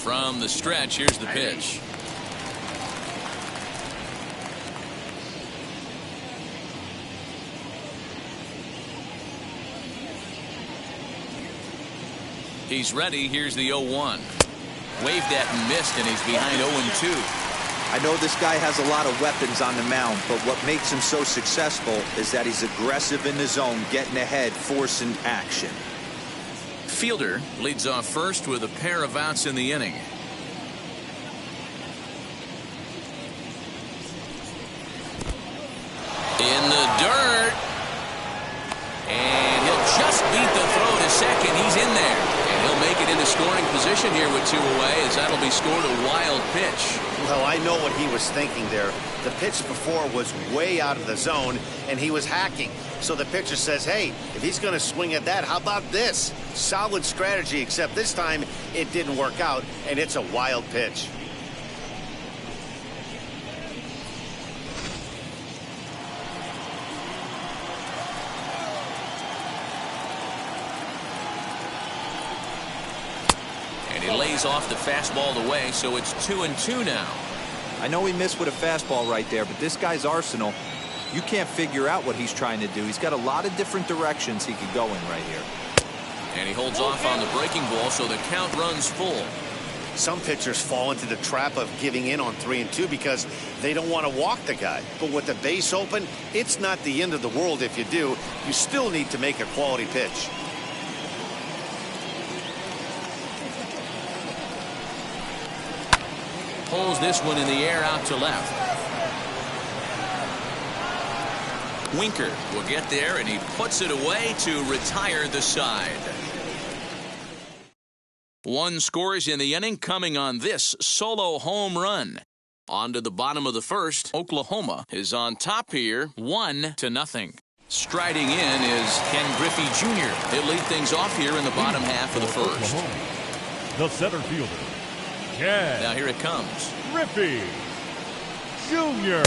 From the stretch, here's the pitch. He's ready. Here's the 0-1. Waved at and missed, and he's behind 0-2. I know this guy has a lot of weapons on the mound, but what makes him so successful is that he's aggressive in the zone, getting ahead, forcing action. Fielder leads off first with a pair of outs in the inning. In the dirt. And he'll just beat the throw to second. He's in there. And he'll make it into scoring position here with 2 away, as that'll be scored a wild pitch. Well, I know what he was thinking there. The pitch before was way out of the zone, and he was hacking. So the pitcher says, hey, if he's going to swing at that, how about this? Solid strategy, except this time it didn't work out, and it's a wild pitch. And he lays off the fastball away, so it's 2-2 now. I know he missed with a fastball right there, but this guy's arsenal, you can't figure out what he's trying to do. He's got a lot of different directions he could go in right here. And he holds off on the breaking ball, so the count runs full. Some pitchers fall into the trap of giving in on 3-2 because they don't want to walk the guy. But with the base open, it's not the end of the world if you do. You still need to make a quality pitch. Pulls this one in the air out to left. Winker will get there, and he puts it away to retire the side. 1 scores in the inning, coming on this solo home run. On to the bottom of the first. Oklahoma is on top here, 1-0. Striding in is Ken Griffey Jr. He'll lead things off here in the bottom half of the first. The center fielder, Ken. Now here it comes. Griffey Jr.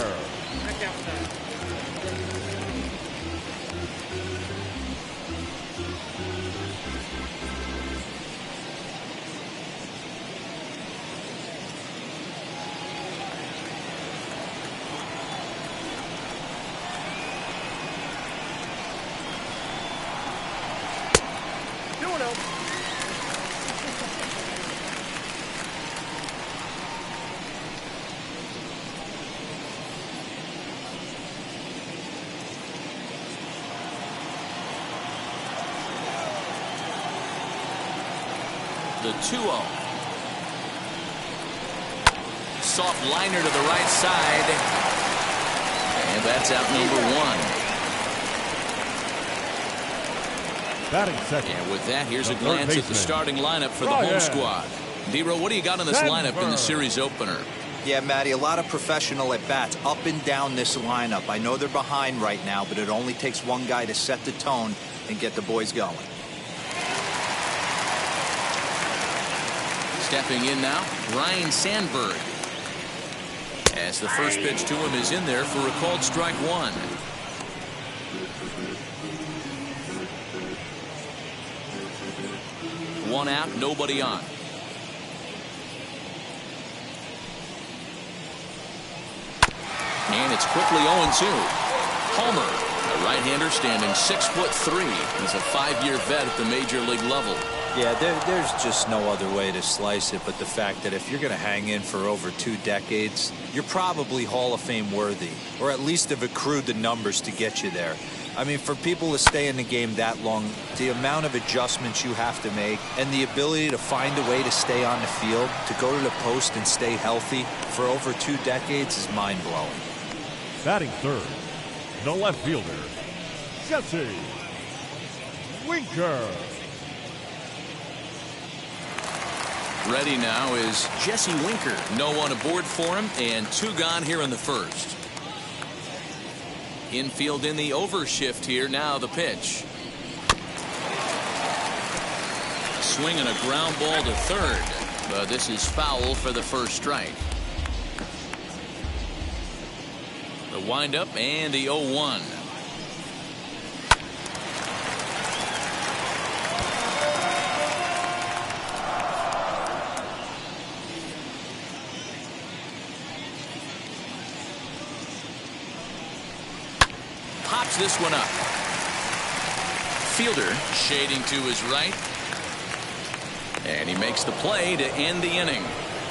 The 2-0. Soft liner to the right side. And that's out number 1. Batting second. And with that, here's a glance at the starting lineup for the home squad. D-Row, what do you got on this lineup in the series opener? Yeah, Matty, a lot of professional at-bats up and down this lineup. I know they're behind right now, but it only takes one guy to set the tone and get the boys going. Stepping in now, Ryan Sandberg. As the first pitch to him is in there for a called strike 1. One out, nobody on. And it's quickly 0-2. Homer, a right-hander standing 6'3". He's a 5-year vet at the major league level. Yeah, there's just no other way to slice it but the fact that if you're going to hang in for over 2 decades, you're probably Hall of Fame worthy, or at least have accrued the numbers to get you there. I mean, for people to stay in the game that long, the amount of adjustments you have to make and the ability to find a way to stay on the field, to go to the post and stay healthy for over 2 decades is mind-blowing. Batting third, the left fielder, Jesse Winker. Ready now is Jesse Winker. No one aboard for him, and 2 gone here in the first. Infield in the overshift here. Now the pitch. Swinging a ground ball to third, but this is foul for the first strike. The windup and the 0-1. this one up. Fielder shading to his right. And he makes the play to end the inning.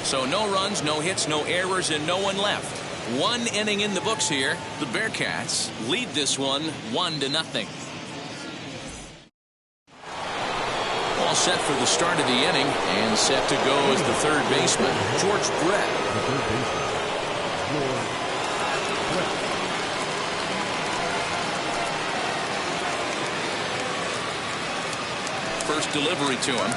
So no runs, no hits, no errors, and no one left. One inning in the books here. The Bearcats lead this one 1-0. All set for the start of the inning, and set to go as the third baseman, George Brett. The third baseman, George Brett. First delivery to him.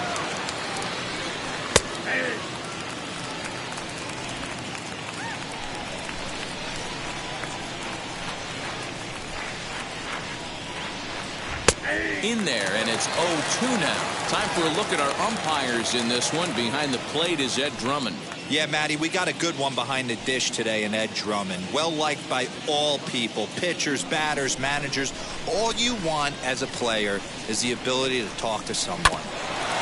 In there, and it's 0-2 now. Time for a look at our umpires in this one. Behind the plate is Ed Drummond. Yeah, Matty, we got a good one behind the dish today in Ed Drummond. Well liked by all people, pitchers, batters, managers. All you want as a player is the ability to talk to someone.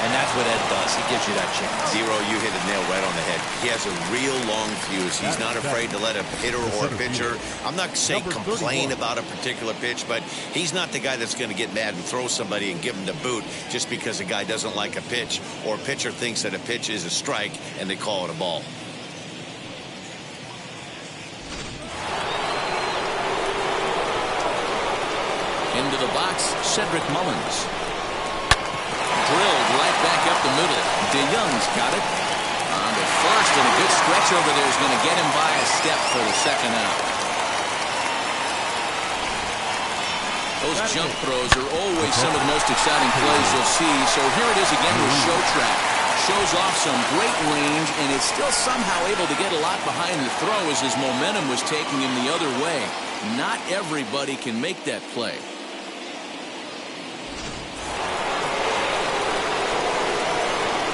And that's what Ed does. He gives you that chance. Zero, you hit the nail right on the head. He has a real long fuse. He's not afraid to let a hitter or a pitcher, I'm not saying complain about a particular pitch, but he's not the guy that's going to get mad and throw somebody and give him the boot just because a guy doesn't like a pitch or a pitcher thinks that a pitch is a strike and they call it a ball. Into the box, Cedric Mullins. Drilled right back up the middle. DeYoung's got it. On to first, and a good stretch over there is going to get him by a step for the second out. Those jump throws are always some of the most exciting plays you'll see. So here it is again with Show Track. Shows off some great range, and is still somehow able to get a lot behind the throw as his momentum was taking him the other way. Not everybody can make that play.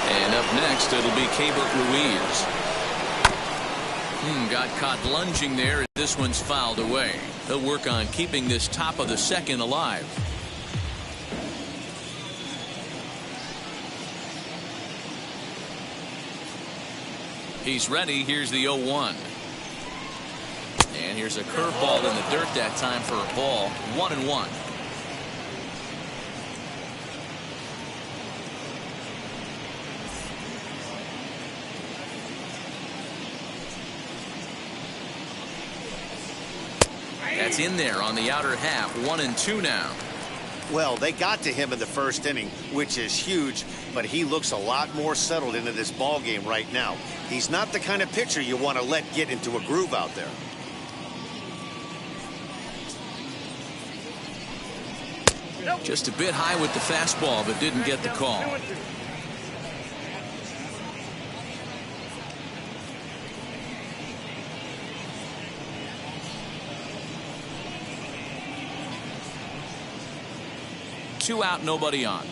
And up next, it'll be Keibert Ruiz. Got caught lunging there. This one's fouled away. They'll work on keeping this top of the second alive. He's ready. Here's the 0-1. And here's a curveball in the dirt that time for a ball. 1-1. That's in there on the outer half. 1-2 now. Well, they got to him in the first inning, which is huge, but he looks a lot more settled into this ball game right now. He's not the kind of pitcher you want to let get into a groove out there. Just a bit high with the fastball, but didn't get the call. Two out, nobody on.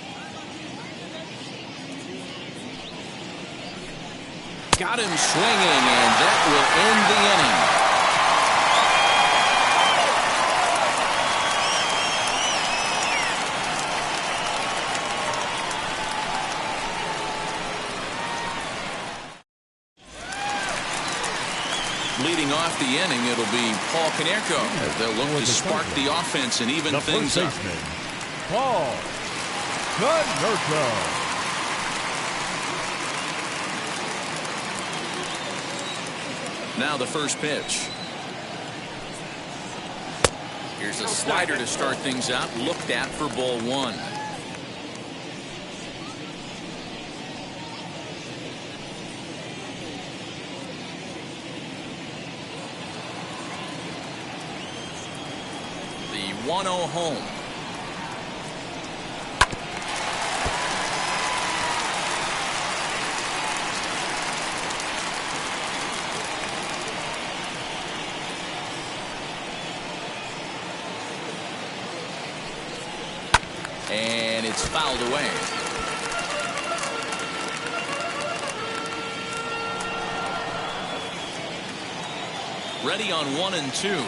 Got him swinging, and that will end the inning. Leading off the inning, it'll be Paul Konerko as they'll look to spark the offense and even things up. Paul Konerko. Now the first pitch. Here's a slider to start things out. Looked at for ball one. The 1-0 home. And it's fouled away. Ready on 1-2.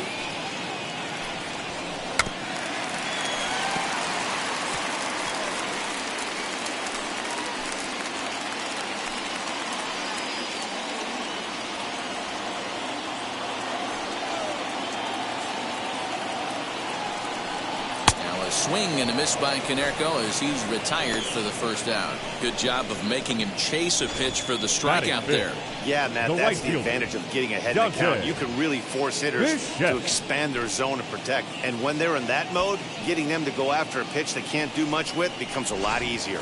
swing and a miss by Konerko as he's retired for the first out. Good job of making him chase a pitch for the strikeout there. Yeah, Matt, that's the advantage of getting ahead in the count. You can really force hitters to expand their zone and protect. And when they're in that mode, getting them to go after a pitch they can't do much with becomes a lot easier.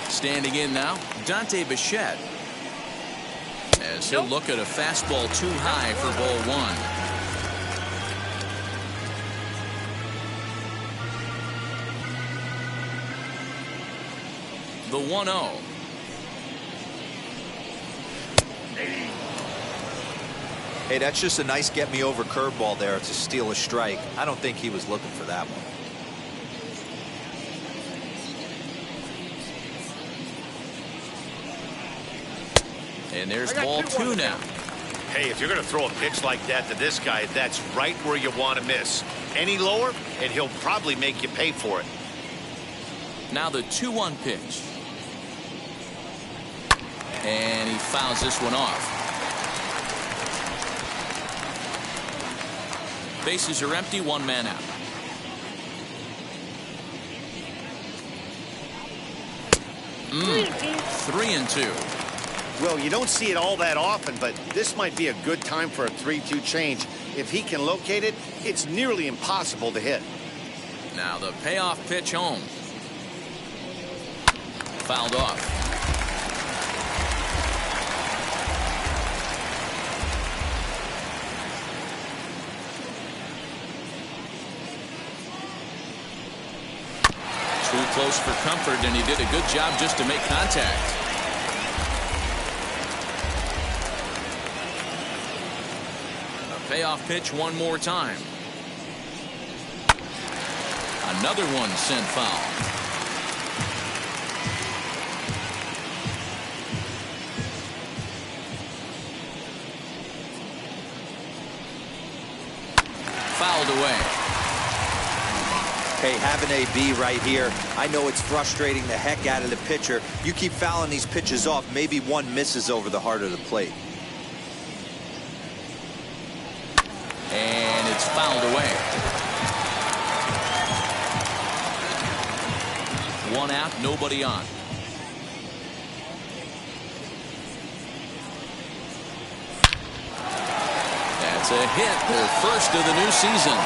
Standing in now, Dante Bichette. As he'll look at a fastball too high for ball one. The 1-0. Hey, that's just a nice get-me-over curveball there to steal a strike. I don't think he was looking for that one. And there's ball two now. Hey, if you're going to throw a pitch like that to this guy, that's right where you want to miss. Any lower, and he'll probably make you pay for it. Now the 2-1 pitch. And he fouls this one off. Bases are empty, one man out. Three and two. Well, you don't see it all that often, but this might be a good time for a 3-2 change. If he can locate it, it's nearly impossible to hit. Now the payoff pitch home. Fouled off. Too close for comfort, and he did a good job just to make contact. Payoff pitch one more time. Another one sent foul. Fouled away. Hey, have an AB right here. I know it's frustrating the heck out of the pitcher. You keep fouling these pitches off, maybe one misses over the heart of the plate. And it's fouled away. One out, nobody on. That's a hit, their first of the new season.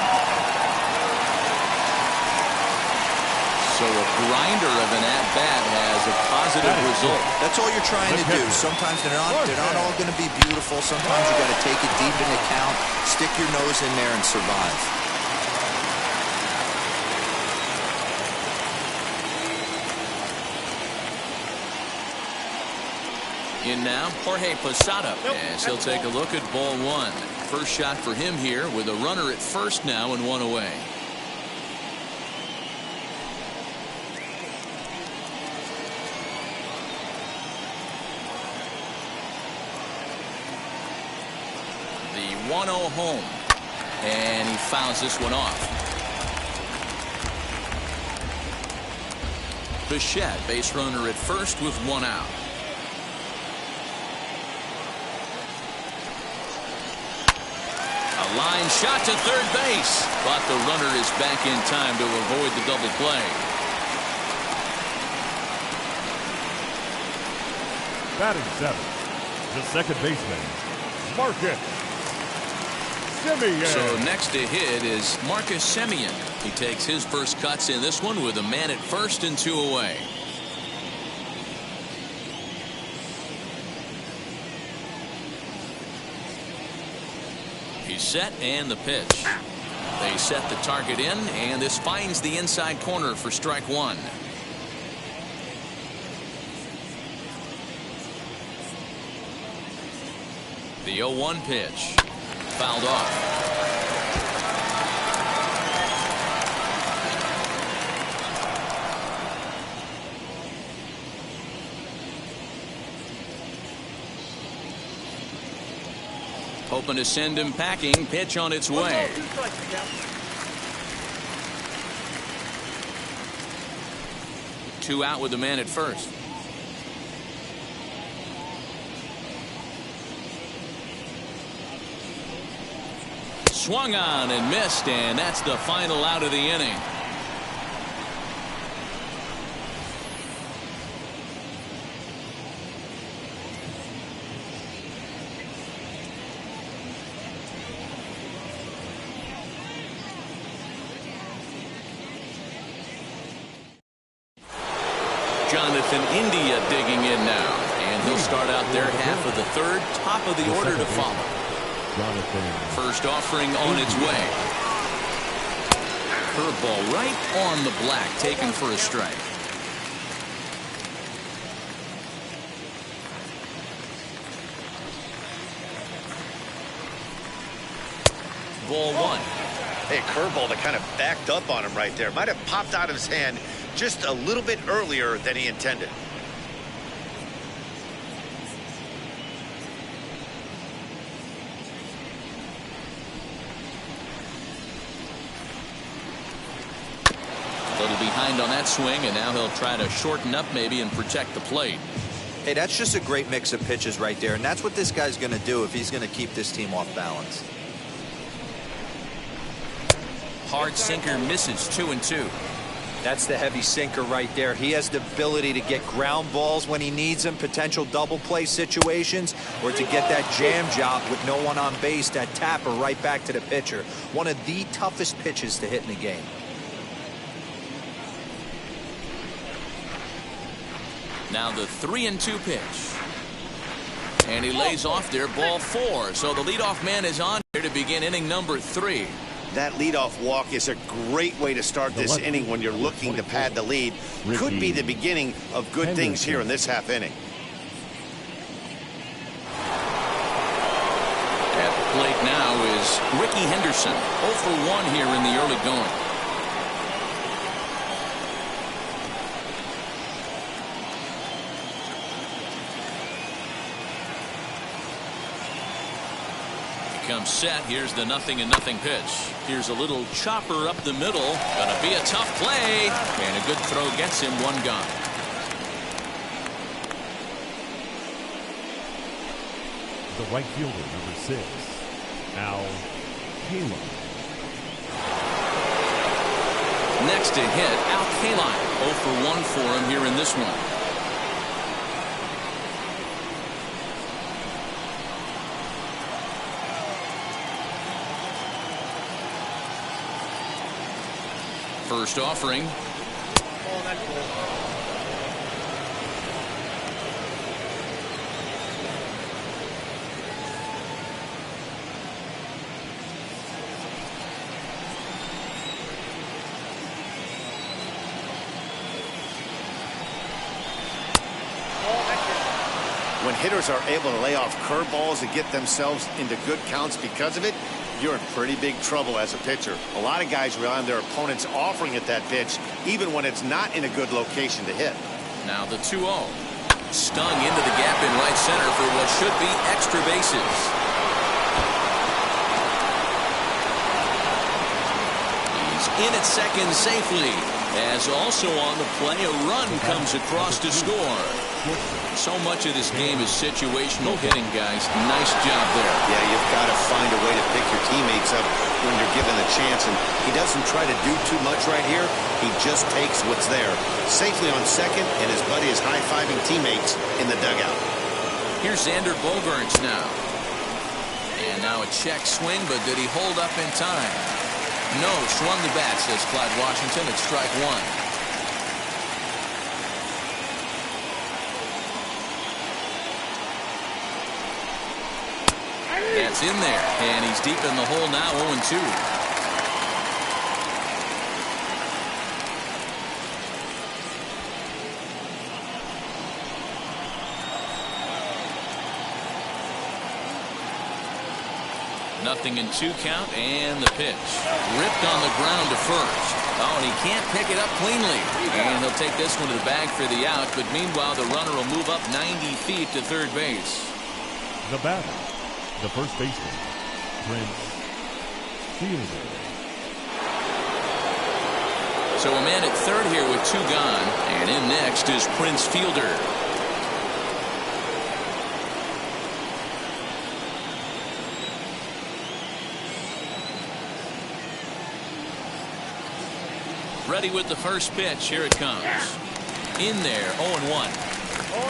So a grinder of an at-bat has a positive result. That's all you're trying to do. Sometimes they're not all going to be beautiful. Sometimes you got to take it deep into count, stick your nose in there, and survive. In now, Jorge Posada, as he'll take a look at ball one. First shot for him here with a runner at first now and one away. The 1-0 home, and he fouls this one off. Bichette, base runner at first with one out. A line shot to third base, but the runner is back in time to avoid the double play. Batting seven, the second baseman, Marcus Semien. So next to hit is Marcus Semien. He takes his first cuts in this one with a man at first and two away. He's set and the pitch. They set the target in, and this finds the inside corner for strike one. The 0-1 pitch. Fouled off. Hoping to send him packing. Pitch on its way. Two out with the man at first. swung on and missed, and that's the final out of the inning. Jonathan India digging in now, and he'll start out their half of the third, top of the order to follow. First offering on its way. Curveball right on the black, taken for a strike. Ball one. Hey, curveball that kind of backed up on him right there. Might have popped out of his hand just a little bit earlier than he intended. A little behind on that swing, and now he'll try to shorten up maybe and protect the plate. Hey, that's just a great mix of pitches right there, and that's what this guy's going to do if he's going to keep this team off balance. Hard sinker misses, 2-2. That's the heavy sinker right there. He has the ability to get ground balls when he needs them, potential double play situations, or to get that jam job with no one on base, that tapper right back to the pitcher. One of the toughest pitches to hit in the game. Now the 3-2 pitch. And he lays off there, ball four. So the leadoff man is on here to begin inning number 3. That leadoff walk is a great way to start this inning when you're looking to pad the lead. Could be the beginning of good things here in this half inning. At the plate now is Ricky Henderson. 0 for 1 here in the early going. Comes set. Here's the 0-0 pitch. Here's a little chopper up the middle. Gonna be a tough play, and a good throw gets him one gone. The right fielder, number 6, Al Kaline. Next to hit, Al Kaline. 0 for 1 for him here in this one. First offering. When hitters are able to lay off curveballs and get themselves into good counts because of it, you're in pretty big trouble as a pitcher. A lot of guys rely on their opponents offering at that pitch, even when it's not in a good location to hit. Now the 2-0. Stung into the gap in right center for what should be extra bases. He's in at second safely, as also on the play a run comes across to score. So much of this game is situational hitting, guys. Nice job there. Yeah, you've got to find a way to pick your teammates up when you're given the chance, and he doesn't try to do too much right here. He just takes what's there. Safely on second, and his buddy is high-fiving teammates in the dugout. Here's Xander Bogaerts now. And now a check swing, but did he hold up in time? No, swung the bat, says Clyde Washington. It's strike one. That's in there, and he's deep in the hole now, 0-2. Nothing in 2 count, and the pitch. Ripped on the ground to first. Oh, and he can't pick it up cleanly. And he'll take this one to the bag for the out, but meanwhile the runner will move up 90 feet to third base. The batter, the first baseman, Prince Fielder. So a man at third here with 2 gone, and in next is Prince Fielder. Ready with the first pitch. Here it comes. In there, 0-1.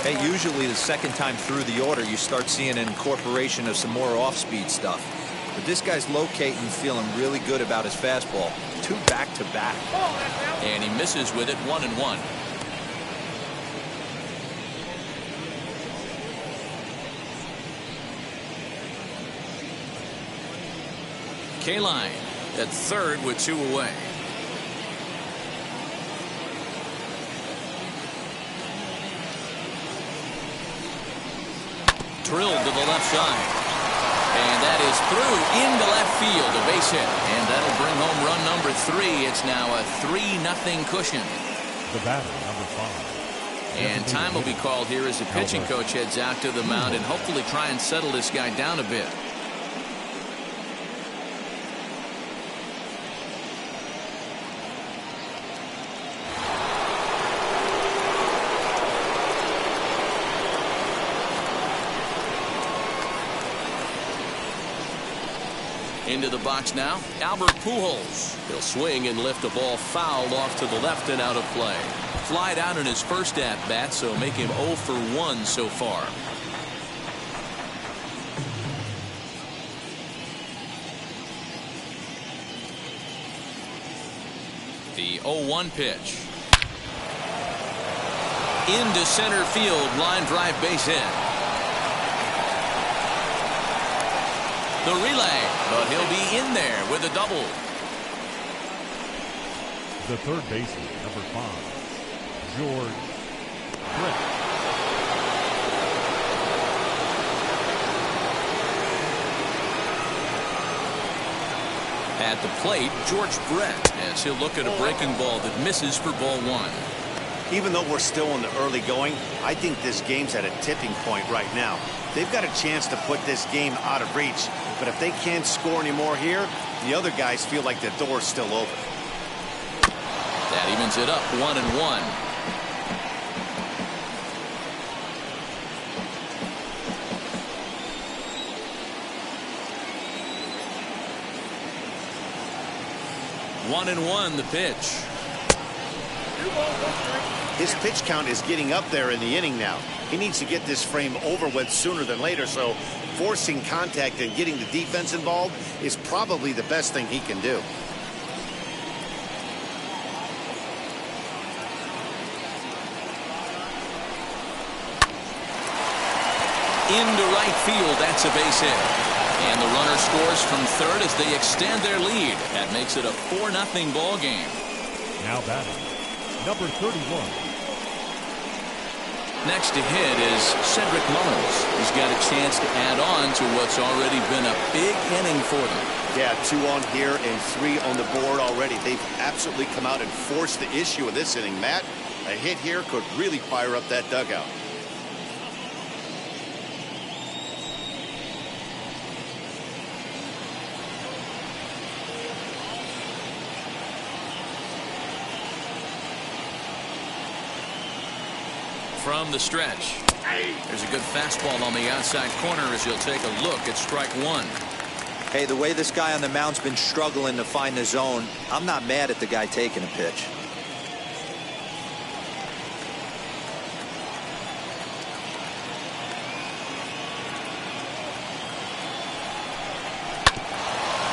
Hey, usually the second time through the order, you start seeing an incorporation of some more off-speed stuff. But this guy's locating, feeling really good about his fastball. 2 back-to-back. And he misses with it, 1-1. K-line at third with 2 away. Drilled to the left side. And that is through into left field, a base hit. And that'll bring home run number 3. It's now a 3-0 cushion. The batter, number 5. And time will be called here as the pitching coach heads out to the mound and hopefully try and settle this guy down a bit. Into the box now, Albert Pujols. He'll swing and lift a ball foul off to the left and out of play. Flied out in his first at-bat, so make him 0 for 1 so far. The 0-1 pitch. Into center field, line drive base hit. The relay, but he'll be in there with a double. The third baseman, number 5, George Brett. At the plate, George Brett, as he'll look at a breaking ball that misses for ball 1. Even though we're still in the early going, I think this game's at a tipping point right now. They've got a chance to put this game out of reach, but if they can't score anymore here, the other guys feel like the door's still open. That evens it up, 1-1. One and one, the pitch. His pitch count is getting up there in the inning now. He needs to get this frame over with sooner than later, so forcing contact and getting the defense involved is probably the best thing he can do. Into right field, that's a base hit. And the runner scores from third as they extend their lead. That makes it a 4-0 ball game. Now batting, number 31. Next to hit is Cedric Mullins. He's got a chance to add on to what's already been a big inning for them. Yeah, 2 on here and 3 on the board already. They've absolutely come out and forced the issue of this inning. Matt, a hit here could really fire up that dugout. From the stretch. There's a good fastball on the outside corner as you'll take a look at strike one. Hey, the way this guy on the mound's been struggling to find the zone, I'm not mad at the guy taking a pitch.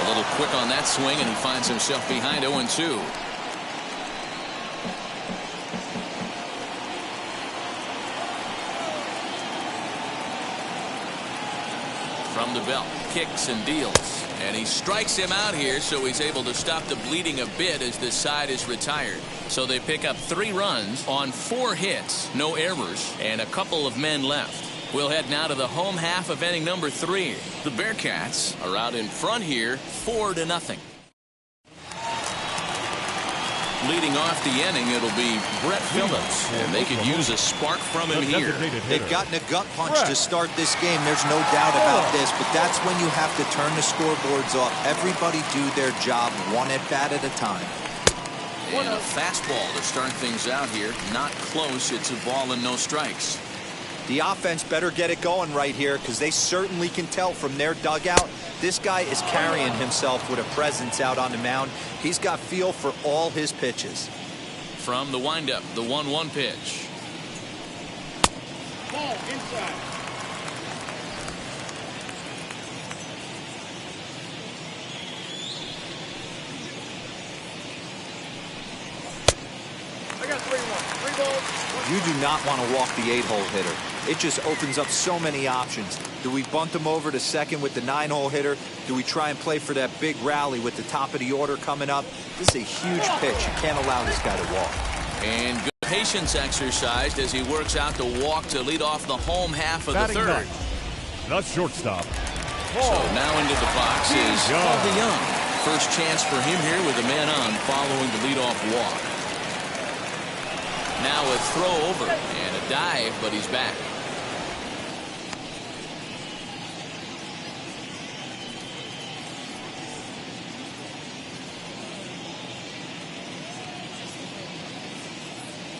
A little quick on that swing, and he finds himself behind 0-2. From the belt, kicks and deals, and he strikes him out here, so he's able to stop the bleeding a bit as this side is retired. So they pick up 3 runs on 4 hits, no errors, and a couple of men left. We'll head now to the home half of inning number 3. The Bearcats are out in front here, 4-0. Leading off the inning, it'll be Brett Phillips, and they could use a spark from him here. They've gotten a gut punch to start this game. There's no doubt about this, but that's when you have to turn the scoreboards off. Everybody do their job 1 at-bat at a time. And a fastball to start things out here. Not close. It's a ball and no strikes. The offense better get it going right here, because they certainly can tell from their dugout this guy is carrying himself with a presence out on the mound. He's got feel for all his pitches. from the windup, the 1-1 pitch. Ball inside. I got 3-1. 3 balls. You do not want to walk the 8-hole hitter. It just opens up so many options. Do we bunt him over to second with the 9-hole hitter? Do we try and play for that big rally with the top of the order coming up? This is a huge pitch. You can't allow this guy to walk. And good patience exercised as he works out to walk to lead off the home half of the Batting third. The shortstop. So now into the box is Paul DeYoung. First chance for him here with a man on following the leadoff walk. Now a throw over and a dive, but he's back.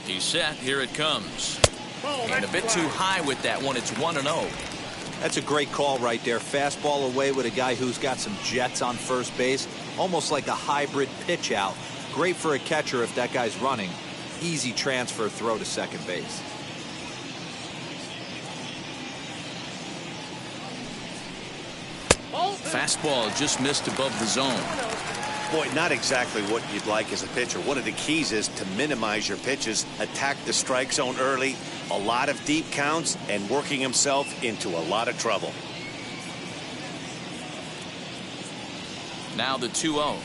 He's set. Here it comes. And a bit too high with that one. It's 1-0. That's a great call right there. Fastball away with a guy who's got some jets on first base. Almost like a hybrid pitch out. Great for a catcher if that guy's running. Easy transfer throw to second base. Fastball just missed above the zone. Boy, not exactly what you'd like as a pitcher. One of the keys is to minimize your pitches, attack the strike zone early, a lot of deep counts, and working himself into a lot of trouble. Now the 2-0.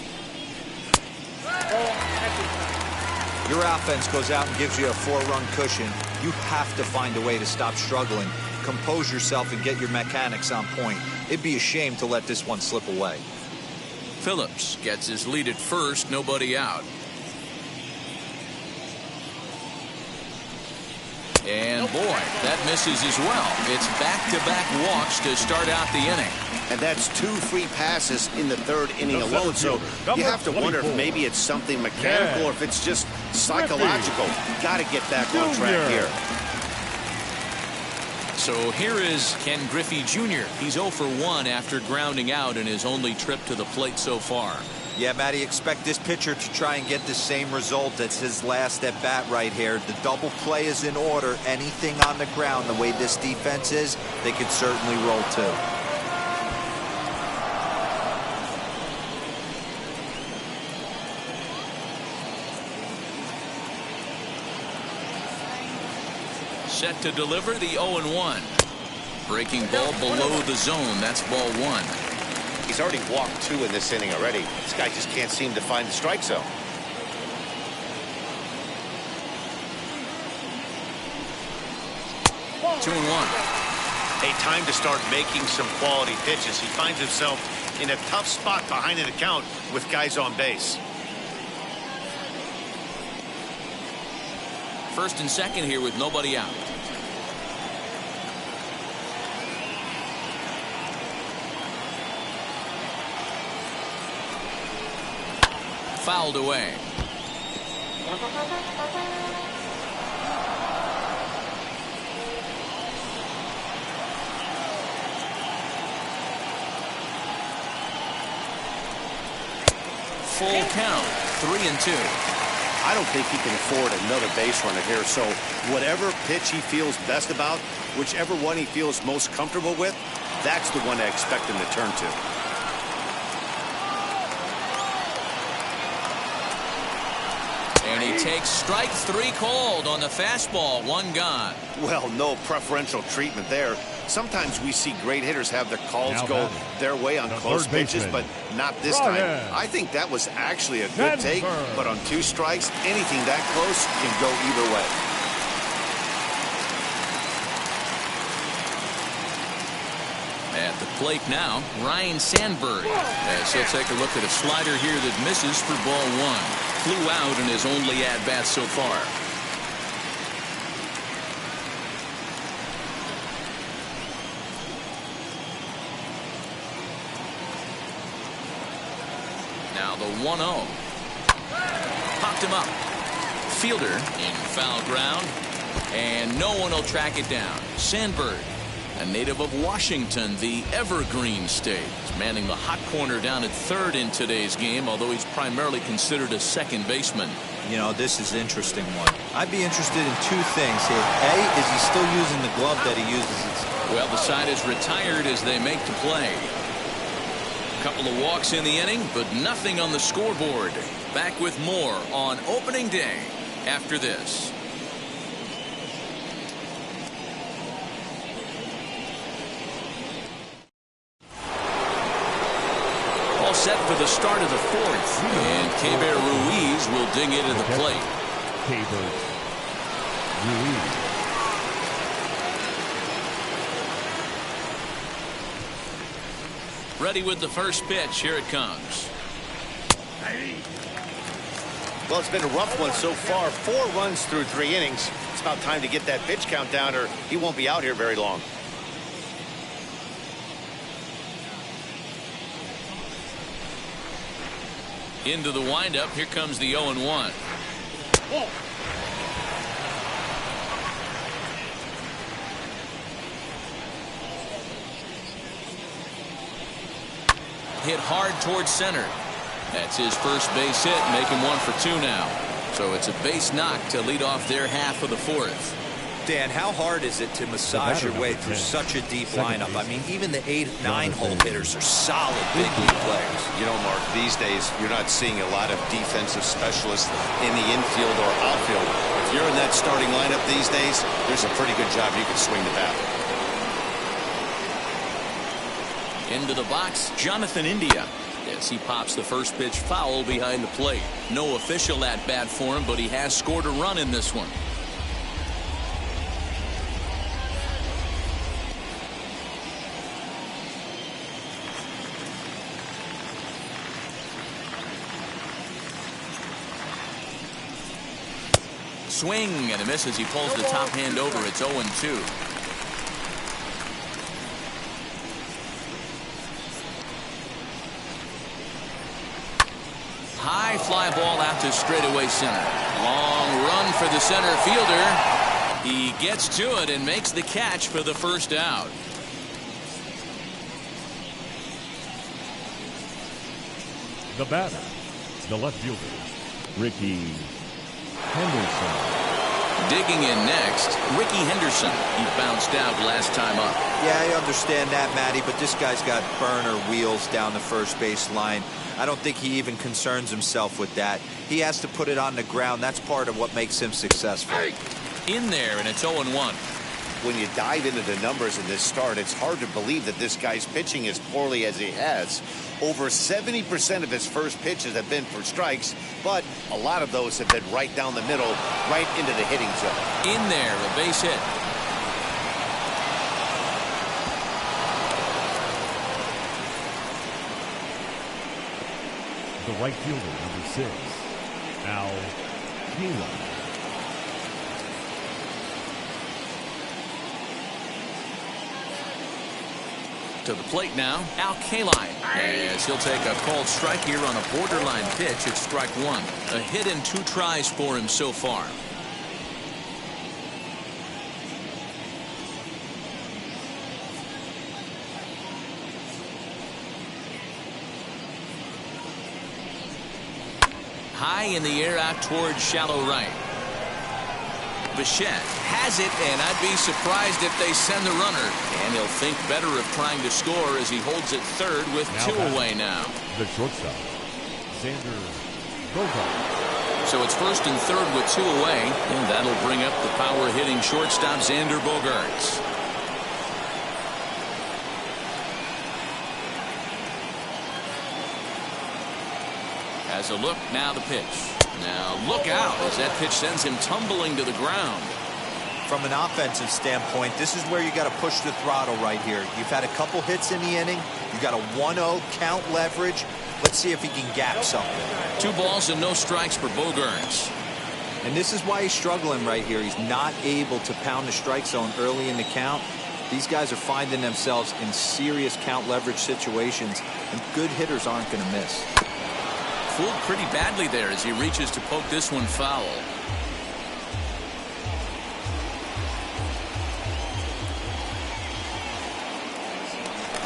Your offense goes out and gives you a 4-run cushion. You have to find a way to stop struggling. Compose yourself and get your mechanics on point. It'd be a shame to let this one slip away. Phillips gets his lead at first, nobody out. And boy, that misses as well. It's back-to-back walks to start out the inning. And that's 2 free passes in the third inning alone. So you have to wonder if maybe it's something mechanical or if it's just psychological. Got to get back on track here. So here is Ken Griffey Jr. He's 0 for 1 after grounding out in his only trip to the plate so far. Yeah, Matty, expect this pitcher to try and get the same result as his last at bat right here. The double play is in order. Anything on the ground, the way this defense is, they could certainly roll too. Set to deliver the 0-1. Breaking ball below the zone. That's ball 1. He's already walked 2 in this inning already. This guy just can't seem to find the strike zone. Two and 1. Hey, time to start making some quality pitches. He finds himself in a tough spot behind an account with guys on base. First and second here with nobody out. Fouled away. Full count, 3-2. I don't think he can afford another base runner here. So whatever pitch he feels best about, whichever one he feels most comfortable with, that's the one I expect him to turn to. And he takes strike 3 called on the fastball. 1 gone. Well, no preferential treatment there. Sometimes we see great hitters have their calls go their way on close pitches, but not this time. I think that was actually a good take, but on 2 strikes, anything that close can go either way. At the plate now, Ryan Sandberg. As he'll take a look at a slider here that misses for ball 1. Flew out in his only at-bat so far. Now the 1-0. Popped him up. Fielder in foul ground. And no one will track it down. Sandberg A native of Washington, the Evergreen State. He's manning the hot corner down at third in today's game, although he's primarily considered a second baseman. You know, this is an interesting one. I'd be interested in two things here. A, is he still using the glove that he uses? Well, the side is retired as they make the play. A couple of walks in the inning, but nothing on the scoreboard. Back with more on opening day after this. All set for the start of the fourth, and Keber Ruiz will dig into the plate. Keber Ruiz. Ready with the first pitch. Here it comes. Well, it's been a rough one so far. 4 runs through 3 innings. It's about time to get that pitch count down, or he won't be out here very long. Into the windup. Here comes the 0-1. Hit hard towards center. That's his first base hit, making 1 for 2 now. So it's a base knock to lead off their half of the fourth. Dan, how hard is it to massage your way through such a deep lineup? I mean, even the 8, 9-hole hitters are solid big league players. You know, Mark, these days you're not seeing a lot of defensive specialists in the infield or outfield. If you're in that starting lineup these days, there's a pretty good job you can swing the bat. Into the box, Jonathan India. As he pops the first pitch foul behind the plate. No official at bat for him, but he has scored a run in this one. Swing and a miss as he pulls the top hand over. It's 0-2. High fly ball out to straightaway center. Long run for the center fielder. He gets to it and makes the catch for the first out. The batter, the left fielder, Ricky Henderson. Digging in next, Ricky Henderson. He bounced out last time up. Yeah, I understand that, Matty, but this guy's got burner wheels down the first base line. I don't think he even concerns himself with that. He has to put it on the ground. That's part of what makes him successful. In there, and it's 0-1. When you dive into the numbers in this start, it's hard to believe that this guy's pitching as poorly as he has. Over 70% of his first pitches have been for strikes, but a lot of those have been right down the middle, right into the hitting zone. In there, a base hit. The right fielder, number 6, Al Kaline. To the plate now, Al Kaline. As he'll take a called strike here on a borderline pitch at strike 1. A hit and 2 tries for him so far. High in the air out towards shallow right. Bichette has it, and I'd be surprised if they send the runner. And he'll think better of trying to score as he holds it third with Now 2 away now. The shortstop, Xander Bogart. So it's first and third with 2 away, and that'll bring up the power-hitting shortstop Xander Bogaerts. As a look, now the pitch. Now look out as that pitch sends him tumbling to the ground. From an offensive standpoint, this is where you got to push the throttle right here. You've had a couple hits in the inning. You got a 1-0 count leverage. Let's see if he can gap something. 2 balls and no strikes for Bogaerts. And this is why he's struggling right here. He's not able to pound the strike zone early in the count. These guys are finding themselves in serious count leverage situations, and good hitters aren't going to miss. Fooled pretty badly there as he reaches to poke this one foul.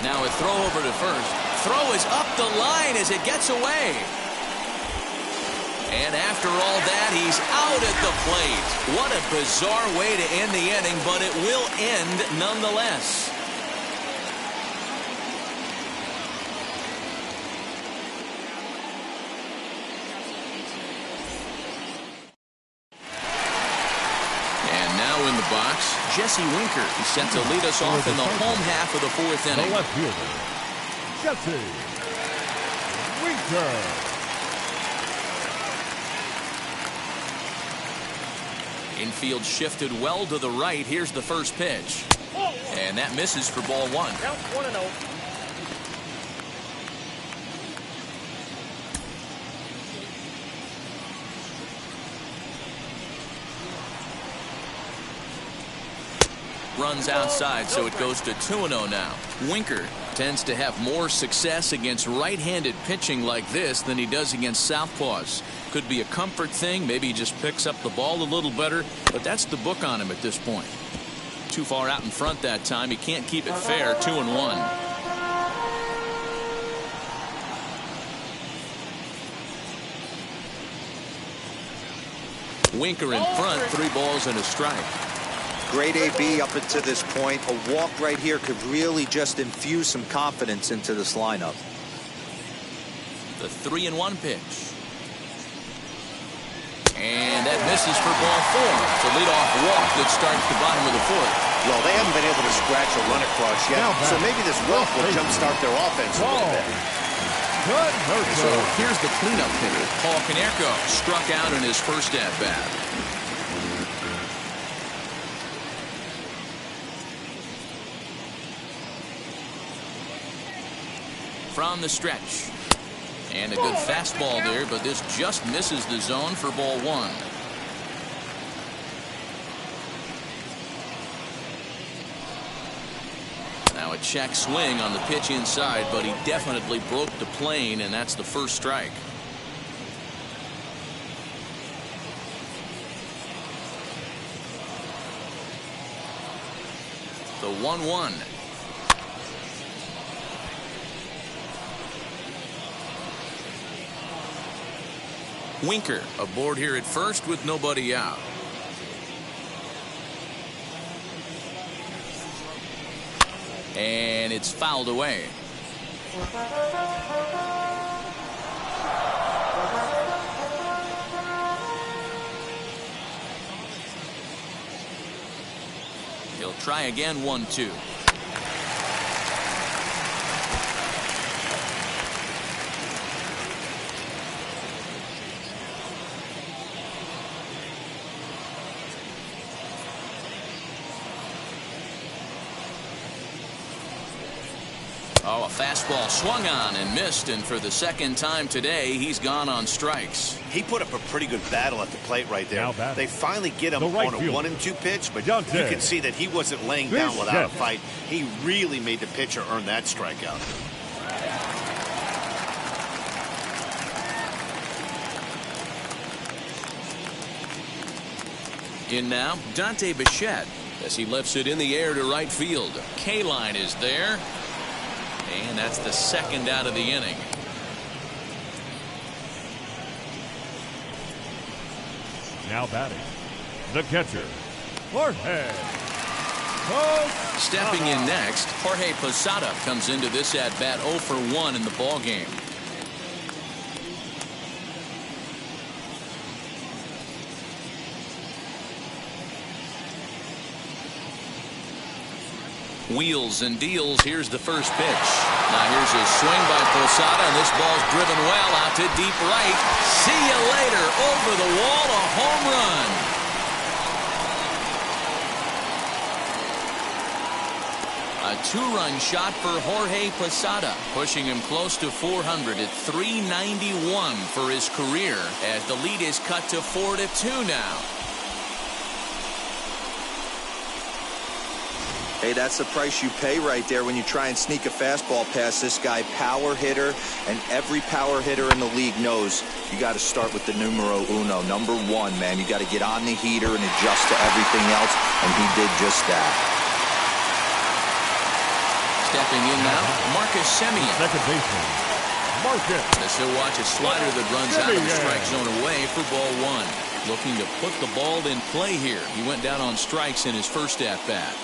Now a throw over to first. Throw is up the line as it gets away. And after all that, he's out at the plate. What a bizarre way to end the inning, but it will end nonetheless. And now in the box, Jesse Winker. He's set to lead us off in the home half of the fourth inning. The left fielder, Jesse Winker. Infield shifted well to the right. Here's the first pitch. And that misses for ball one. Count 1-0. Runs outside, so it goes to 2-0 now. Winker tends to have more success against right-handed pitching like this than he does against southpaws. Could be a comfort thing. Maybe he just picks up the ball a little better, but that's the book on him at this point. Too far out in front that time. He can't keep it fair. 2-1. Winker in front. 3 balls and a strike. Great AB up until this point. A walk right here could really just infuse some confidence into this lineup. The 3-1 pitch. And that misses for ball 4. It's a leadoff walk that starts the bottom of the fourth. Well, they haven't been able to scratch a run across yet, so maybe this walk will jumpstart their offense a little bit. So here's the cleanup hitter. Paul Konerko struck out in his first at-bat. From the stretch. And a good fastball there, but this just misses the zone for ball 1. Now a check swing on the pitch inside, but he definitely broke the plane, and that's the first strike. The 1-1. Winker aboard here at first with nobody out. And it's fouled away. He'll try again. 1-2. Oh, a fastball swung on and missed, and for the second time today, he's gone on strikes. He put up a pretty good battle at the plate right there. They finally get him right on a fielder, 1-2 pitch, but you can see that he wasn't laying down without a fight. He really made the pitcher earn that strikeout. In now, Dante Bichette as he lifts it in the air to right field. K-line is there. And that's the second out of the inning. Now batting, the catcher, Jorge. Stepping in next, Jorge Posada comes into this at-bat 0 for 1 in the ball game. Wheels and deals. Here's the first pitch. Now here's a swing by Posada, and this ball's driven well out to deep right. See you later. Over the wall, a home run. A 2-run shot for Jorge Posada, pushing him close to 400 at 391 for his career, as the lead is cut to 4-2 now. Hey, that's the price you pay right there when you try and sneak a fastball past this guy. Power hitter, and every power hitter in the league knows you got to start with the numero uno, number 1, man. You got to get on the heater and adjust to everything else, and he did just that. Stepping in now, Marcus Semien. Second baseman, Marcus. As he'll watch a slider that runs out of the strike zone away for ball one. Looking to put the ball in play here. He went down on strikes in his first at-bat.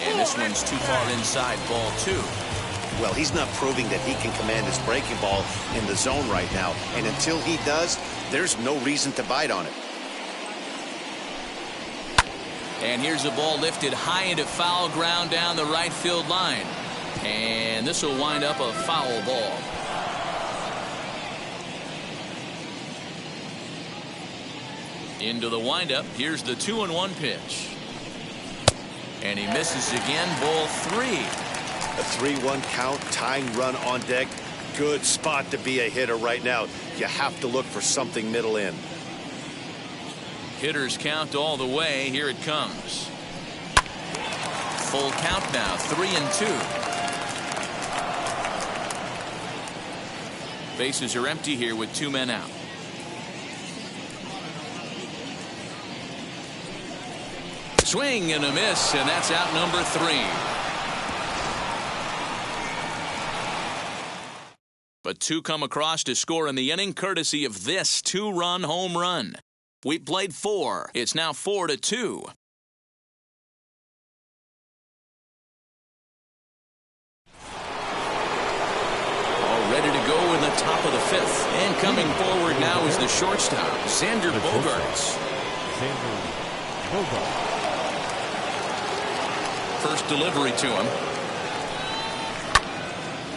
And this one's too far inside, ball two. Well, he's not proving that he can command his breaking ball in the zone right now. And until he does, there's no reason to bite on it. And here's a ball lifted high into foul ground down the right field line. And this will wind up a foul ball. Into the windup. Here's the 2-1 pitch. And he misses again, ball three. A 3-1 count, tying run on deck. Good spot to be a hitter right now. You have to look for something middle in. Hitters count all the way. Here it comes. Full count now, 3-2. Bases are empty here with two men out. Swing and a miss, and that's out number three. But two come across to score in the inning, courtesy of this two-run home run. We played four. It's now 4-2. All ready to go in the top of the fifth. And coming forward now is the shortstop, Xander Bogaerts. Xander Bogart. First delivery to him.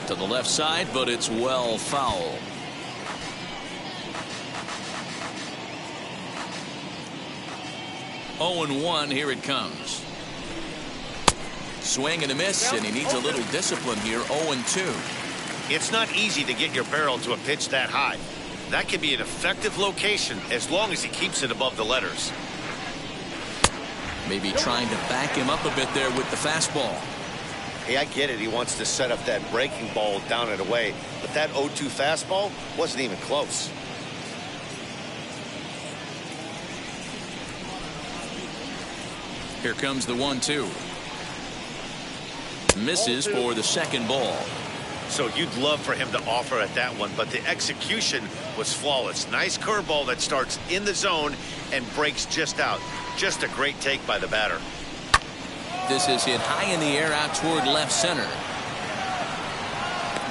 To the left side, but it's well foul. Oh, 1, here it comes. Swing and a miss, and he needs a little discipline here. 0-2. It's not easy to get your barrel to a pitch that high. That can be an effective location as long as he keeps it above the letters. Maybe trying to back him up a bit there with the fastball. Hey, I get it. He wants to set up that breaking ball down and away, but that 0-2 fastball wasn't even close. Here comes the 1-2. Misses for the second ball. So you'd love for him to offer at that one, but the execution was flawless. Nice curveball that starts in the zone and breaks just out. Just a great take by the batter. This is hit high in the air out toward left center.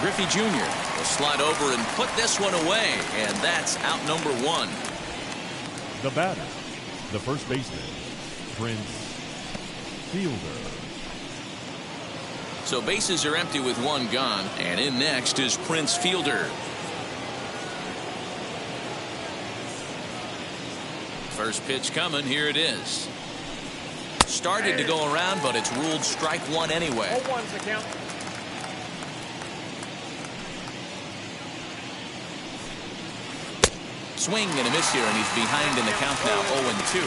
Griffey Jr. will slide over and put this one away, and that's out number one. The batter, the first baseman, Prince Fielder. So bases are empty with one gone, and in next is Prince Fielder. First pitch coming, here it is. Started to go around, but it's ruled strike one anyway. 0-1's the count. Swing and a miss here, and he's behind in the count now, 0-2.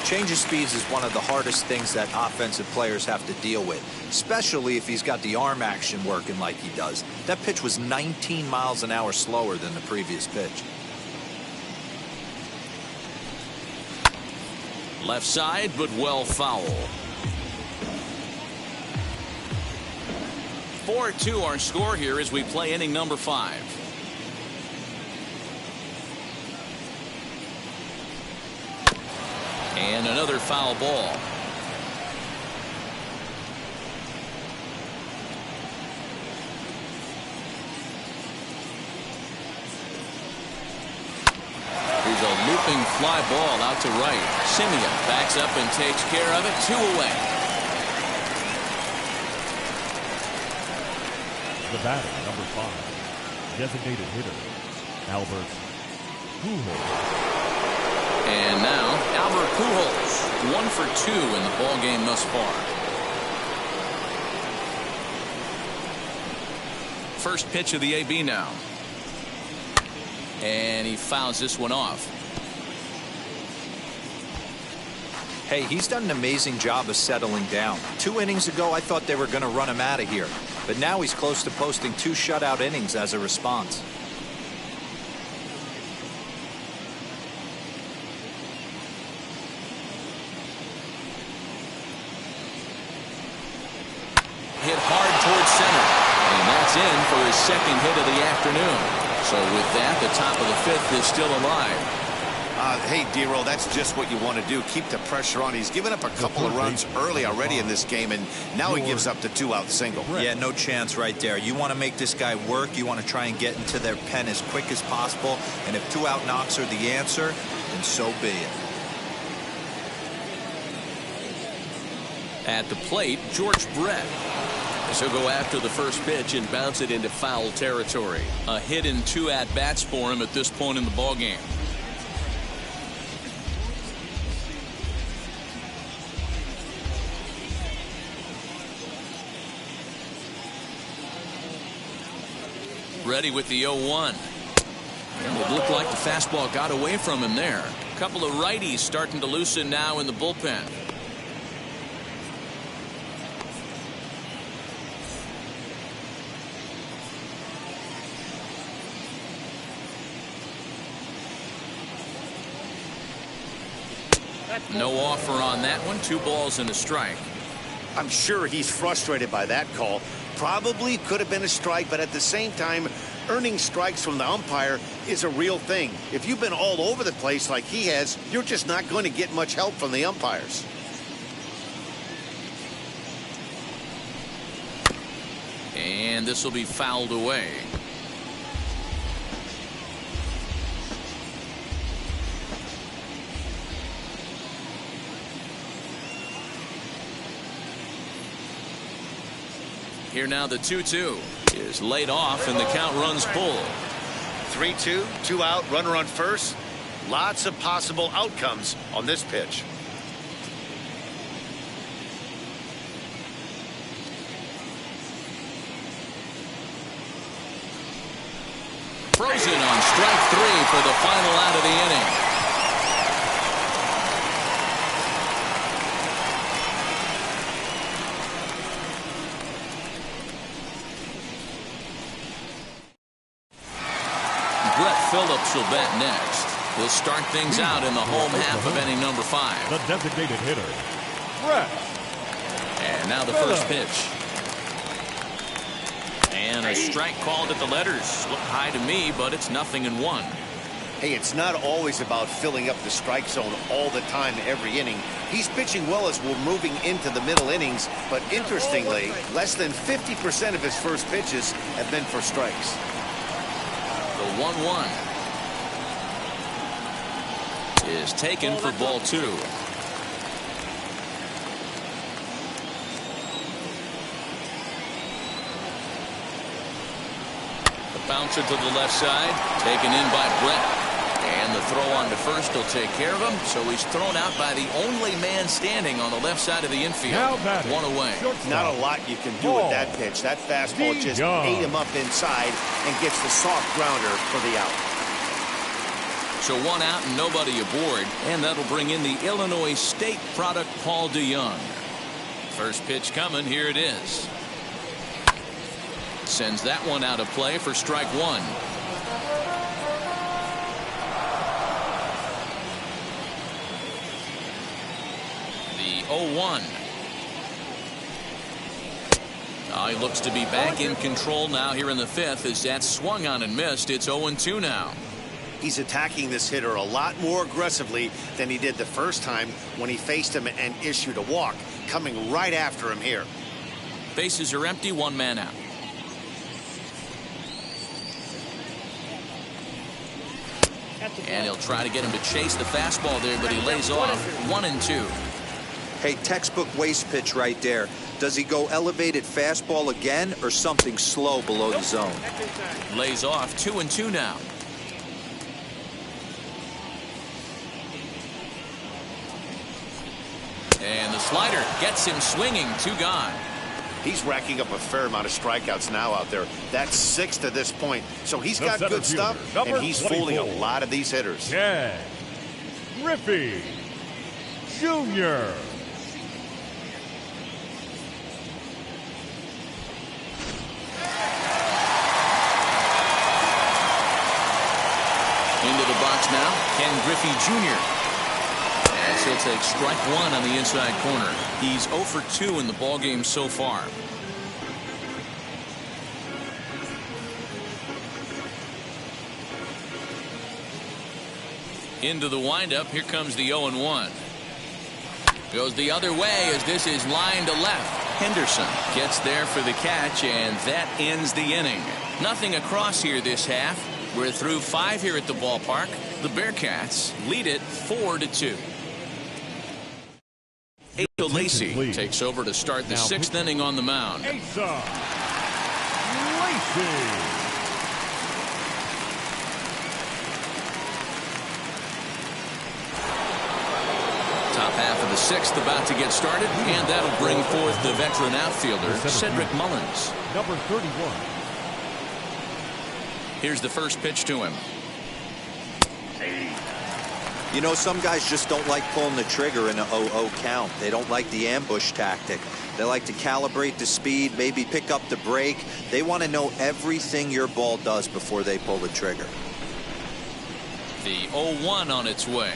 Change of speeds is one of the hardest things that offensive players have to deal with, especially if he's got the arm action working like he does. That pitch was 19 miles an hour slower than the previous pitch. Left side, but well foul. 4-2 our score here as we play inning number 5. And another foul ball. Here's a looping fly ball out to right. Semien backs up and takes care of it. 2 away. The batter, number 5, designated hitter, Albert Pujols. And now Albert Pujols, 1 for 2 in the ball game thus far. First pitch of the AB now. And he fouls this one off. Hey, he's done an amazing job of settling down. 2 innings ago, I thought they were going to run him out of here. But now he's close to posting 2 shutout innings as a response. He's in for his second hit of the afternoon. So with that, the top of the fifth is still alive. Hey, D-Roll, that's just what you want to do. Keep the pressure on. He's given up a couple of runs early already in this game, and now he gives up the 2-out single. Yeah, no chance right there. You want to make this guy work. You want to try and get into their pen as quick as possible. And if 2-out knocks are the answer, then so be it. At the plate, George Brett. So go after the first pitch and bounce it into foul territory. A hit and 2 at-bats for him at this point in the ballgame. Ready with the 0-1. And it looked like the fastball got away from him there. A couple of righties starting to loosen now in the bullpen. No offer on that one. 2 balls and a strike. I'm sure he's frustrated by that call. Probably could have been a strike, but at the same time, earning strikes from the umpire is a real thing. If you've been all over the place like he has, you're just not going to get much help from the umpires. And this will be fouled away. Here now the 2-2 is laid off and the count runs full. 3-2, 2 out, runner on first. Lots of possible outcomes on this pitch. Frozen on strike 3 for the final out of the inning. Phillips will bat next. He'll start things out in the home half of inning number 5. The designated hitter, Brett. And now the first pitch. And a strike called at the letters. Look high to me, but it's 0-1. Hey, it's not always about filling up the strike zone all the time every inning. He's pitching well as we're moving into the middle innings, but interestingly, less than 50% of his first pitches have been for strikes. The 1-1 is taken for ball 2. The bouncer to the left side, taken in by Brett. And the throw on to first will take care of him, so he's thrown out by the only man standing on the left side of the infield. 1 away. Not a lot you can do with that pitch. That fastball just ate him up inside and gets the soft grounder for the out. So 1 out and nobody aboard, and that'll bring in the Illinois State product Paul DeYoung. First pitch coming. Here it is. Sends that one out of play for strike 1. The 0-1. He looks to be back in control now here in the 5th as that swung on and missed. It's 0-2 now. He's attacking this hitter a lot more aggressively than he did the first time when he faced him and issued a walk, coming right after him here. Bases are empty, 1 man out. And he'll try to get him to chase the fastball there, but he lays off. 1-2. Hey, textbook waste pitch right there. Does he go elevated fastball again or something slow below the zone? Lays off. 2-2 now. And the slider gets him swinging. 2 gone. He's racking up a fair amount of strikeouts now out there. That's 6 to this point. So he's got good stuff, and he's fooling a lot of these hitters. Ken Griffey Jr. Into the box now, Ken Griffey Jr. As he'll take strike 1 on the inside corner. He's 0 for 2 in the ballgame so far. Into the windup. Here comes the 0-1. Goes the other way as this is lined to left. Henderson gets there for the catch, and that ends the inning. Nothing across here this half. We're through 5 here at the ballpark. The Bearcats lead it 4-2. Asa Lacey takes over to start the 6th inning on the mound. Asa Lacey. Top half of the 6th about to get started, and that'll bring forth the veteran outfielder, Cedric Mullins. Number 31. Here's the first pitch to him. You know, some guys just don't like pulling the trigger in a 0-0 count. They don't like the ambush tactic. They like to calibrate the speed, maybe pick up the brake. They want to know everything your ball does before they pull the trigger. The 0-1 on its way.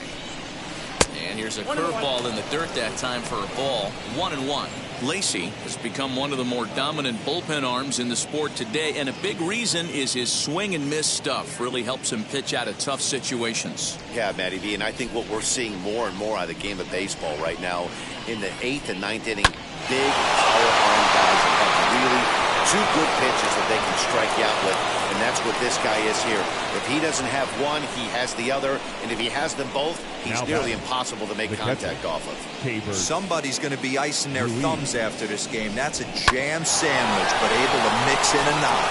And here's a curveball in the dirt that time for a ball. 1-1. Lacey has become one of the more dominant bullpen arms in the sport today, and a big reason is his swing and miss stuff. Really helps him pitch out of tough situations. Yeah, Matty V, and I think what we're seeing more and more out of the game of baseball right now in the 8th and 9th inning, big power arm guys that have really 2 good pitches that they can strike you out with, and that's what this guy is here. If he doesn't have one, he has the other, and if he has them both, he's nearly impossible to make contact off of. Somebody's going to be icing their thumbs after this game. That's a jam sandwich, but able to mix in a knot.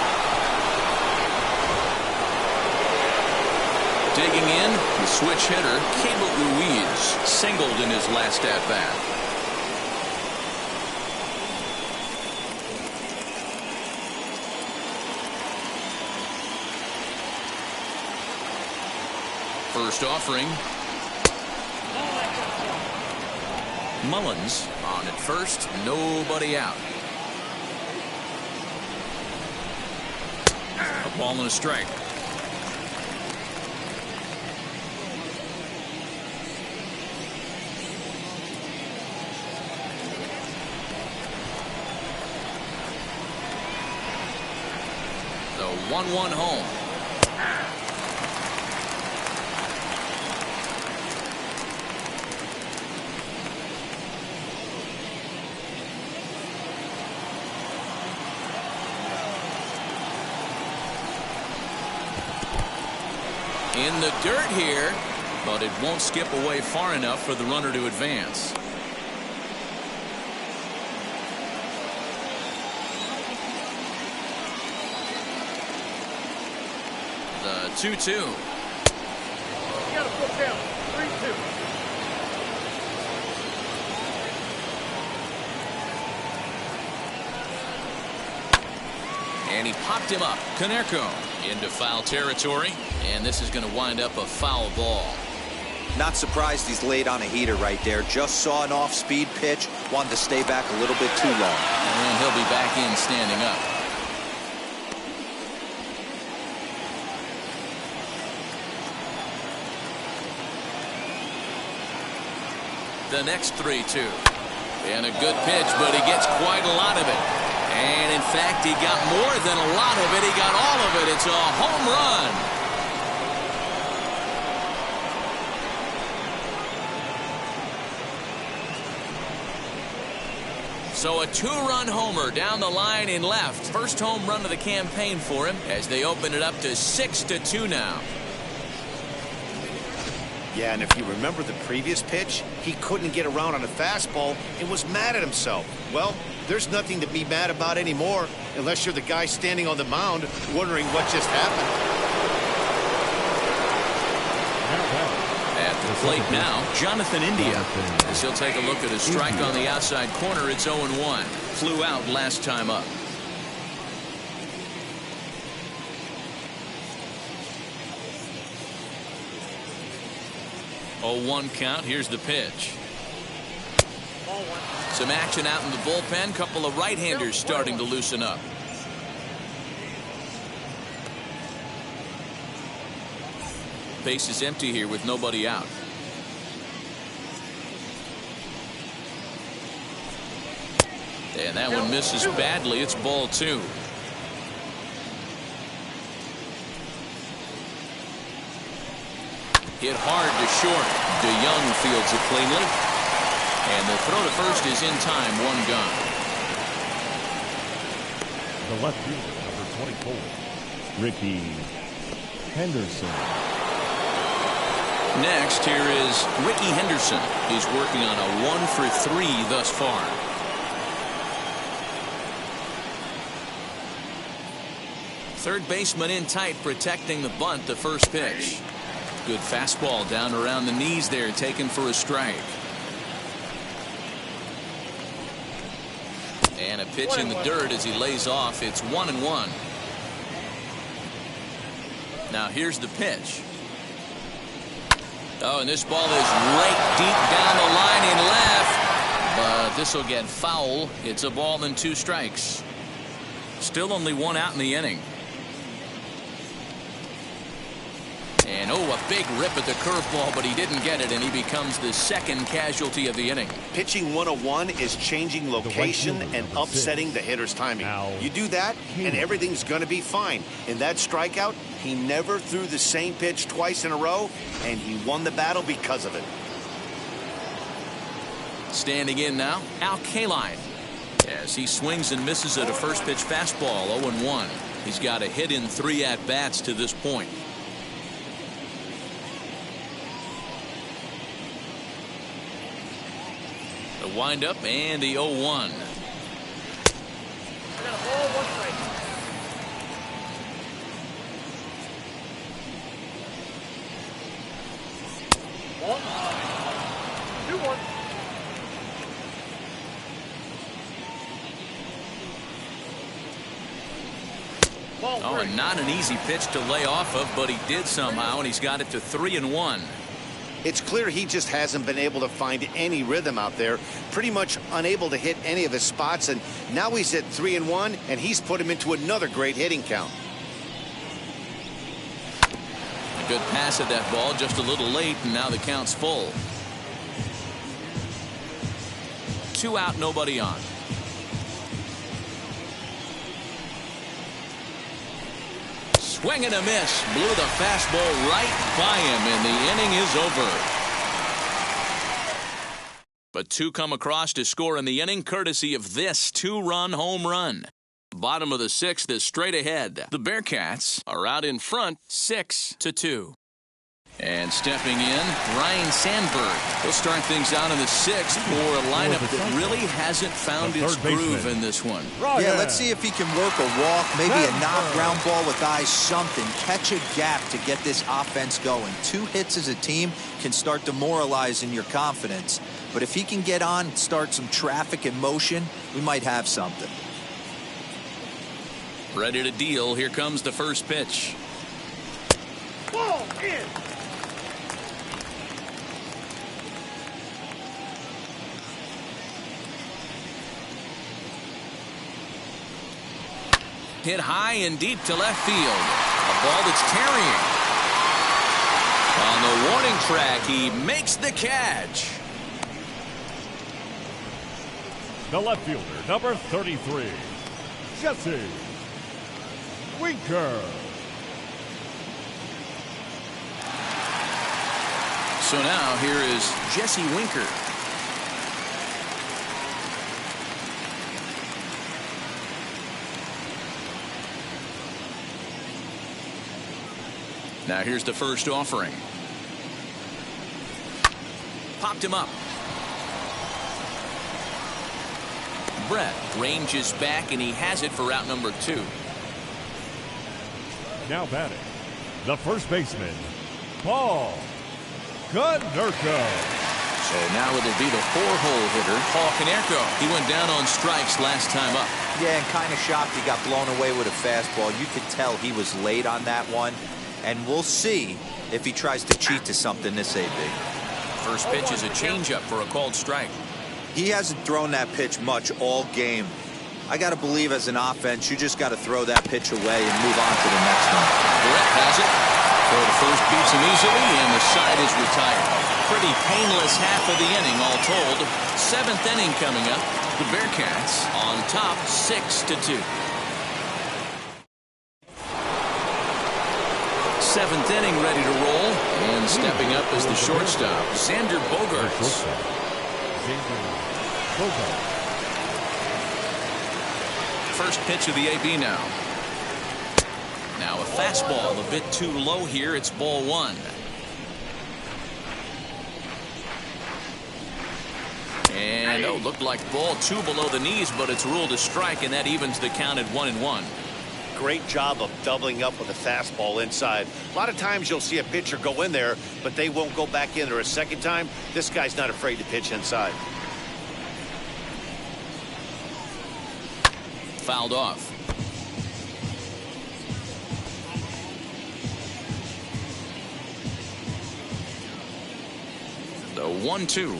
Digging in, the switch hitter, Cable Ruiz, singled in his last at-bat. First offering. Mullins on at first, nobody out. A ball and a strike. The 1-1 home. In the dirt here, but it won't skip away far enough for the runner to advance. The 2-2. You got to put down 3-2. And he popped him up. Konerko into foul territory, and this is going to wind up a foul ball. Not surprised he's laid on a heater right there. Just saw an off-speed pitch, wanted to stay back a little bit too long. And he'll be back in standing up. The next 3-2. And a good pitch, but he gets quite a lot of it. And in fact, he got more than a lot of it. He got all of it. It's a home run. So a 2-run homer down the line in left. First home run of the campaign for him as they open it up to 6-2 now. Yeah, and if you remember the previous pitch, he couldn't get around on a fastball and was mad at himself. Well, there's nothing to be mad about anymore unless you're the guy standing on the mound wondering what just happened. At the plate now, Jonathan India. As he'll take a look at a strike on the outside corner, it's 0-1. Flew out last time up. Oh, 1 count. Here's the pitch. Some action out in the bullpen. Couple of right-handers starting to loosen up. Base is empty here with nobody out. And that one misses badly. It's ball 2. Hit hard to short. DeYoung fields it cleanly. And the throw to first is in time. One gone. The left fielder, number 24, Ricky Henderson. Next, here is Ricky Henderson. He's working on a 1-for-3 thus far. Third baseman in tight, protecting the bunt. The first pitch. Good fastball down around the knees there, taken for a strike. And a pitch in the dirt as he lays off. It's 1-1. Now here's the pitch. Oh, and this ball is right deep down the line in left. But this will get foul. It's a ball and 2 strikes. Still only 1 out in the inning. And oh, a big rip at the curveball, but he didn't get it, and he becomes the second casualty of the inning. Pitching 101 is changing location and upsetting the hitter's timing. You do that, and everything's going to be fine. In that strikeout, he never threw the same pitch twice in a row, and he won the battle because of it. Standing in now, Al Kaline. As he swings and misses at a first pitch fastball, 0-1. He's got a hit in 3 at-bats to this point. The windup and the 0-1. Oh, and not an easy pitch to lay off of, but he did somehow, and he's got it to 3-1. It's clear he just hasn't been able to find any rhythm out there. Pretty much unable to hit any of his spots, and now he's at 3-1, and he's put him into another great hitting count. A good pass at that ball, just a little late, and now the count's full. 2 out, nobody on. Swing and a miss. Blew the fastball right by him, and the inning is over. But 2 come across to score in the inning, courtesy of this 2-run home run. Bottom of the 6th is straight ahead. The Bearcats are out in front, 6-2. And stepping in, Ryan Sandberg. He'll start things out in the 6th for a lineup that really hasn't found its groove in this one. Yeah, let's see if he can work a walk, maybe a knock ground ball with eyes, something. Catch a gap to get this offense going. 2 hits as a team can start demoralizing your confidence. But if he can get on, start some traffic in motion, we might have something. Ready to deal. Here comes the first pitch. Ball in. Hit high and deep to left field. A ball that's carrying. On the warning track, he makes the catch. The left fielder, number 33, Jesse Winker. So now here is Jesse Winker. Now here's the first offering. Popped him up. Brett ranges back, and he has it for out number 2. Now batting, the first baseman, Paul Konerko. So now it'll be the 4-hole hitter, Paul Konerko. He went down on strikes last time up. Yeah, and kind of shocked he got blown away with a fastball. You could tell he was late on that one. And we'll see if he tries to cheat to something this big. First pitch is a changeup for a called strike. He hasn't thrown that pitch much all game. I got to believe as an offense, you just got to throw that pitch away and move on to the next one. Brett has it. Throw to first beats him easily, and the side is retired. Pretty painless half of the inning, all told. 7th inning coming up. The Bearcats on top, 6-2. seventh inning ready to roll. And stepping up as the shortstop, Xander Bogaerts. First pitch of the AB now. Now a fastball a bit too low here. It's ball one. And looked like ball two below the knees, but it's ruled a strike, and that evens the count at 1-1. Great job of doubling up with a fastball inside. A lot of times you'll see a pitcher go in there, but they won't go back in there a second time. This guy's not afraid to pitch inside. Fouled off. The 1-2.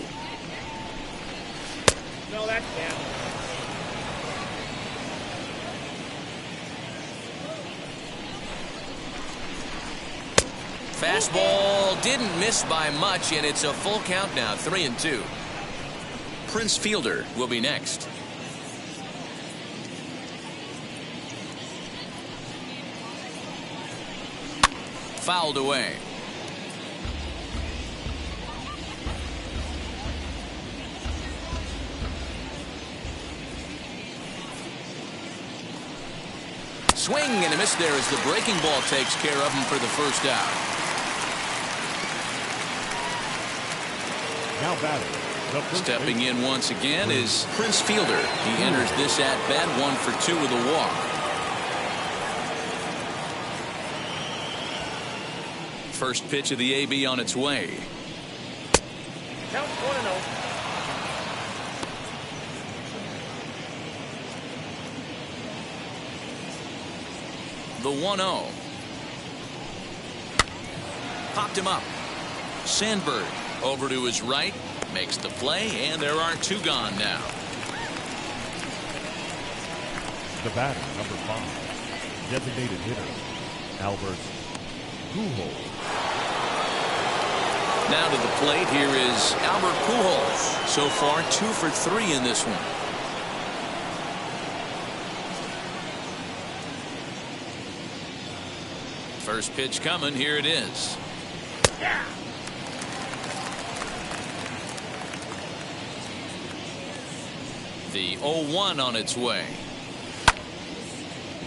No, that's down. Fastball didn't miss by much, and it's a full count now, 3-2. Prince Fielder will be next. Fouled away. Swing and a miss there as the breaking ball takes care of him for the first out. Now batting. Stepping in once again is Prince Fielder. He enters this at bat 1 for 2 with a walk. First pitch of the AB on its way. Count 1-0. The 1-0. Popped him up. Sandberg over to his right. Makes the play, and there are 2 gone now. The batter, number 5. Designated hitter, Albert Pujols. Now to the plate, here is Albert Pujols. So far, 2 for 3 in this one. First pitch coming. Here it is. Yeah. The 0-1 on its way.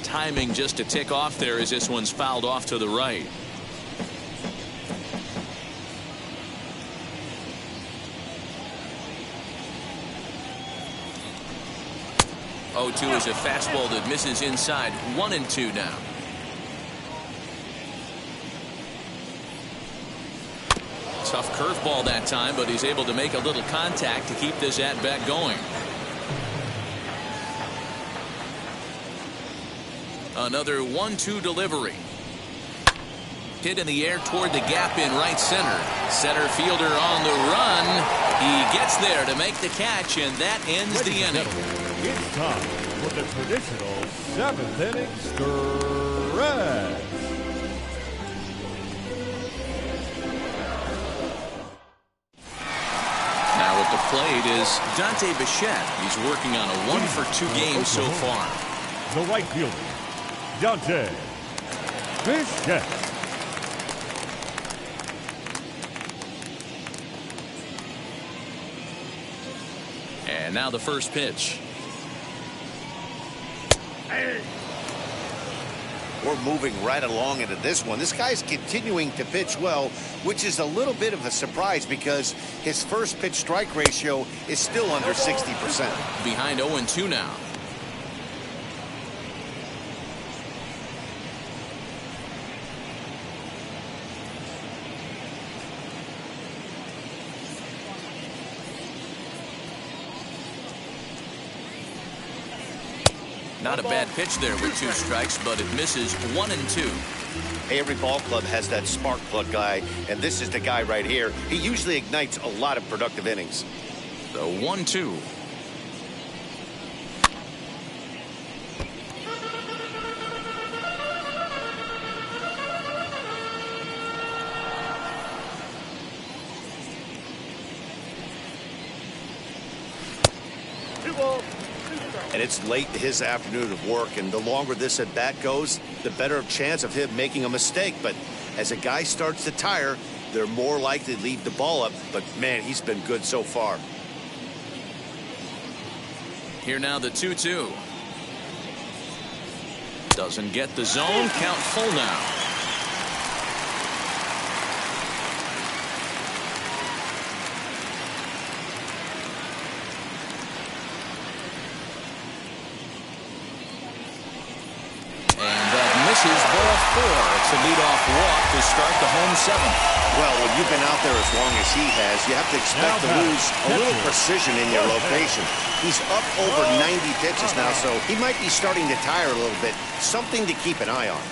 Timing just to tick off there as this one's fouled off to the right. Oh, 2 is a fastball that misses inside. 1-2 now. Tough curveball that time, but he's able to make a little contact to keep this at-bat going. Another 1-2 delivery. Hit in the air toward the gap in right center. Center fielder on the run. He gets there to make the catch, and that ends the inning. It's time for the traditional 7th inning stretch. Now at the plate is Dante Bichette. He's working on a 1 for 2 game so far. The right fielder, Dante Bichette. And now the first pitch. We're moving right along into this one. This guy's continuing to pitch well, which is a little bit of a surprise because his first pitch strike ratio is still under 60%. Behind 0-2 now. Not a bad pitch there with 2 strikes, but it misses 1-2. Hey, every ball club has that spark plug guy, and this is the guy right here. He usually ignites a lot of productive innings. The 1-2. Two balls, 2 strikes. And it's late in his afternoon of work, and the longer this at bat goes, the better chance of him making a mistake. But as a guy starts to tire, they're more likely to leave the ball up. But man, he's been good so far. Here now the 2-2. Doesn't get the zone. Count full now. Misses ball 4. It's a leadoff walk to start the home 7th. Well, when you've been out there as long as he has, you have to expect to lose a little precision in your location. He's up over 90 pitches now, so he might be starting to tire a little bit. Something to keep an eye on.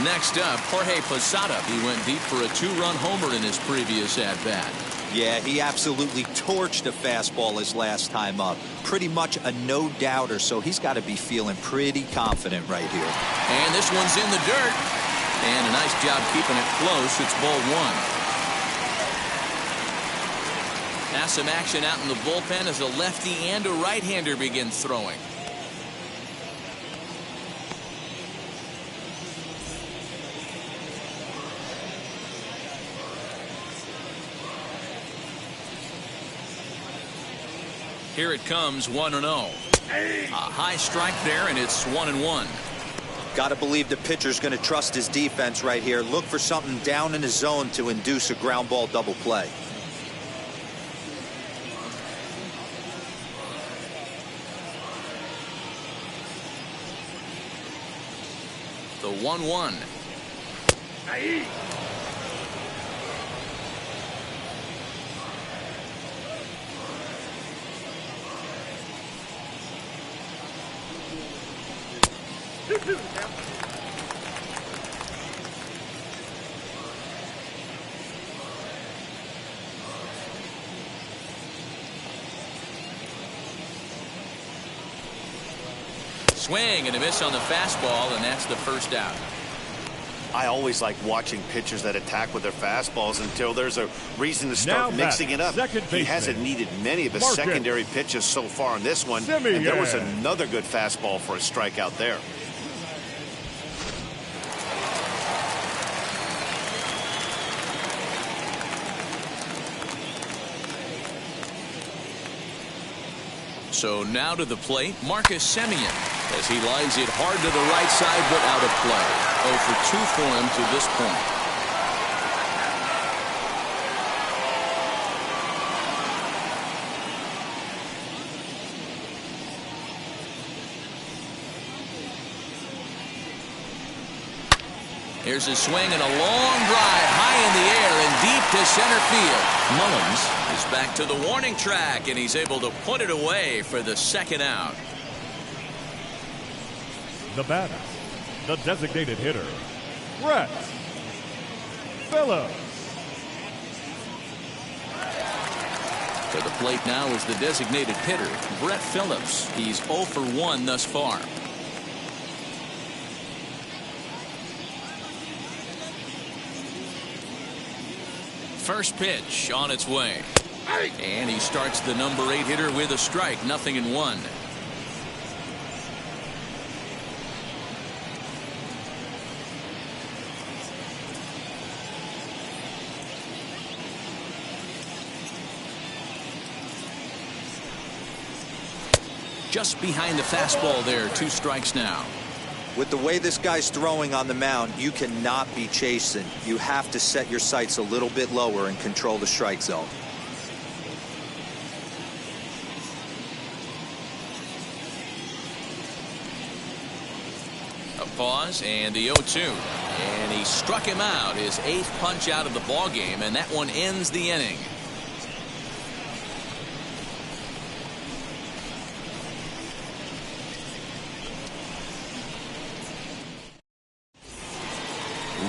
Next up, Jorge Posada. He went deep for a 2-run homer in his previous at-bat. Yeah, he absolutely torched a fastball his last time up. Pretty much a no-doubter, so he's got to be feeling pretty confident right here. And this one's in the dirt. And a nice job keeping it close. It's ball 1. Now some action out in the bullpen as a lefty and a right-hander begins throwing. Here it comes, 1-0. A high strike there, and it's 1-1. Got to believe the pitcher's going to trust his defense right here. Look for something down in his zone to induce a ground ball double play. The 1-1. Swing and a miss on the fastball, and that's the first out. I always like watching pitchers that attack with their fastballs until there's a reason to start mixing it up. He hasn't needed many of his secondary pitches so far in this one, and there was another good fastball for a strikeout there. So now to the plate, Marcus Semien, as he lines it hard to the right side, but out of play. 0 for 2 for him to this point. Here's a swing and a long drive high in the air and deep to center field. Mullins is back to the warning track, and he's able to put it away for the second out. The batter, the designated hitter, Brett Phillips. To the plate now is the designated hitter, Brett Phillips. He's 0 for 1 thus far. First pitch on its way. And he starts the number 8 hitter with a strike, 0-1. Just behind the fastball there, 2 strikes now. With the way this guy's throwing on the mound, you cannot be chasing. You have to set your sights a little bit lower and control the strike zone. A pause and the 0-2. And he struck him out, his 8th punch out of the ball game, and that one ends the inning.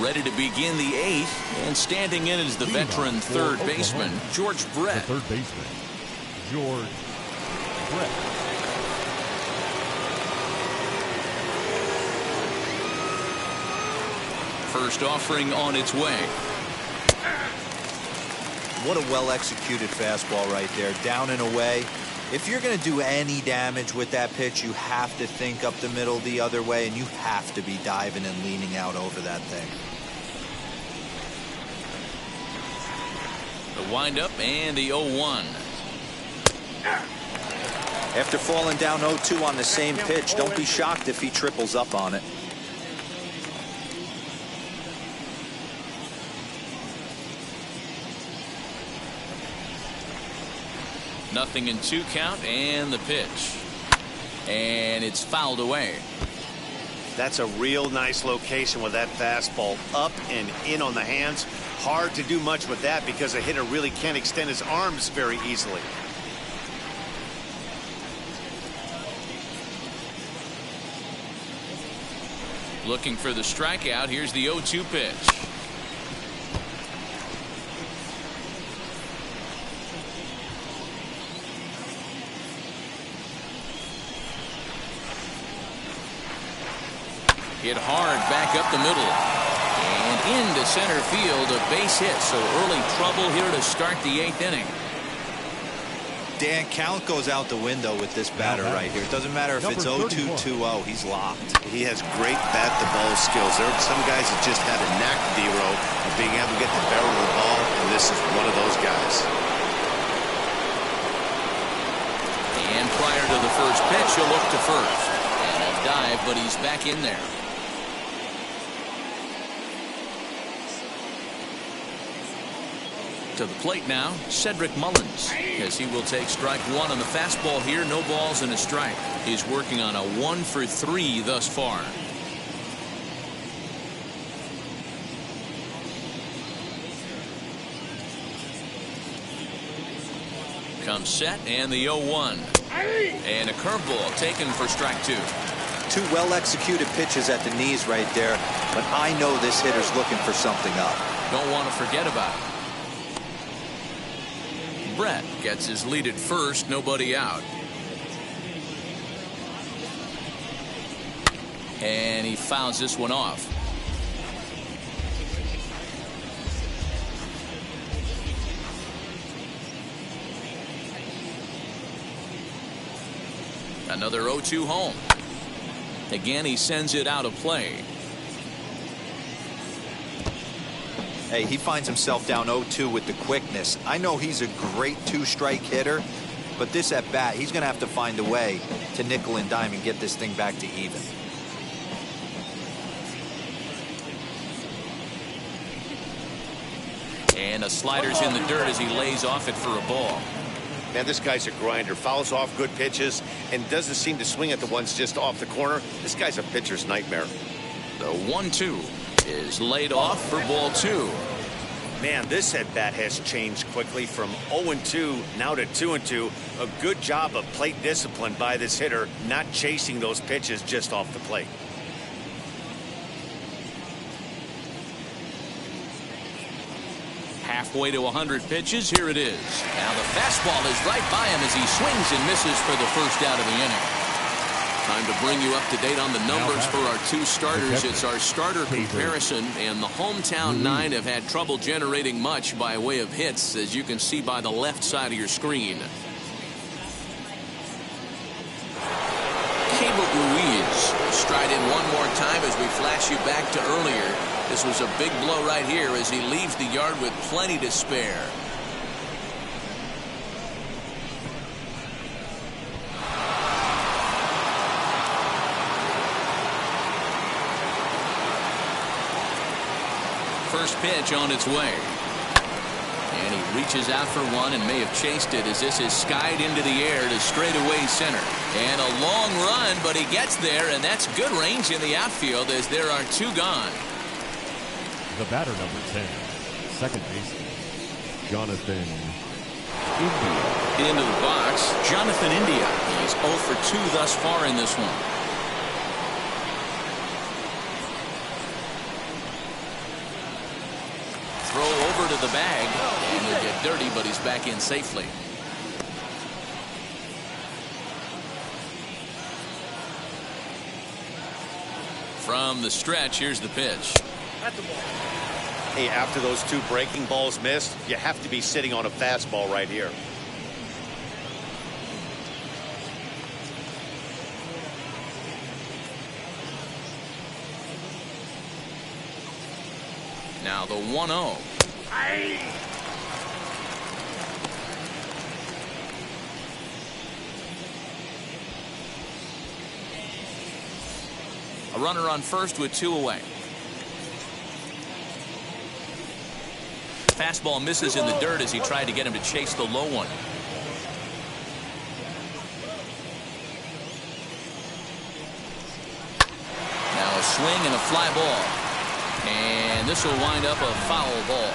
Ready to begin the 8th, and standing in is the veteran third baseman, George Brett. The third baseman, George Brett. First offering on its way. What a well-executed fastball right there. Down and away. If you're going to do any damage with that pitch, you have to think up the middle the other way, and you have to be diving and leaning out over that thing. The windup and the 0-1. After falling down 0-2 on the same pitch, don't be shocked if he triples up on it. Nothing in 2 count, and the pitch. And it's fouled away. That's a real nice location with that fastball up and in on the hands. Hard to do much with that because a hitter really can't extend his arms very easily. Looking for the strikeout. Here's the 0-2 pitch. Hit hard back up the middle and into center field, a base hit. So early trouble here to start the 8th inning. Dan, count goes out the window with this batter right here. It doesn't matter if it's 0-2, 2-0. He's locked. He has great bat-to-ball skills. There are some guys that just have a knack, D-Row, of being able to get the barrel of the ball, and this is one of those guys. And prior to the first pitch, he'll look to first. And a dive, but he's back in there. To the plate now, Cedric Mullins, as he will take strike 1 on the fastball here. No balls and a strike. He's working on a 1-for-3 thus far. Comes set, and the 0-1. And a curveball taken for strike 2. 2 well-executed pitches at the knees right there, but I know this hitter's looking for something up. Don't want to forget about it. Brett gets his lead at first, nobody out. And he fouls this one off. Another 0-2 home. Again, he sends it out of play. Hey, he finds himself down 0-2 with the quickness. I know he's a great 2-strike hitter, but this at bat, he's going to have to find a way to nickel and dime and get this thing back to even. And a slider's in the dirt as he lays off it for a ball. Man, this guy's a grinder. Fouls off good pitches and doesn't seem to swing at the ones just off the corner. This guy's a pitcher's nightmare. The 1-2 is laid off for ball 2. Man, this at bat has changed quickly from 0-2 now to 2-2. A good job of plate discipline by this hitter, not chasing those pitches just off the plate. Halfway to 100 pitches. Here it is. Now the fastball is right by him as he swings and misses for the first out of the inning. Time to bring you up to date on the numbers for our 2 starters. It's our starter comparison, and the hometown 9 have had trouble generating much by way of hits, as you can see by the left side of your screen. Caleb Ruiz stride in one more time as we flash you back to earlier. This was a big blow right here as he leaves the yard with plenty to spare. First pitch on its way. And he reaches out for one and may have chased it as this is skied into the air to straightaway center. And a long run, but he gets there, and that's good range in the outfield as there are 2 gone. The batter, number 10, second baseman, Jonathan India. Into the box, Jonathan India. He's 0 for 2 thus far in this one. Throw over to the bag, and he'll get dirty, but he's back in safely. From the stretch, here's the pitch. Hey, after those 2 breaking balls missed, you have to be sitting on a fastball right here. Now the 1-0. A runner on first with 2 away. Fastball misses in the dirt as he tried to get him to chase the low one. Now a swing and a fly ball. And this will wind up a foul ball.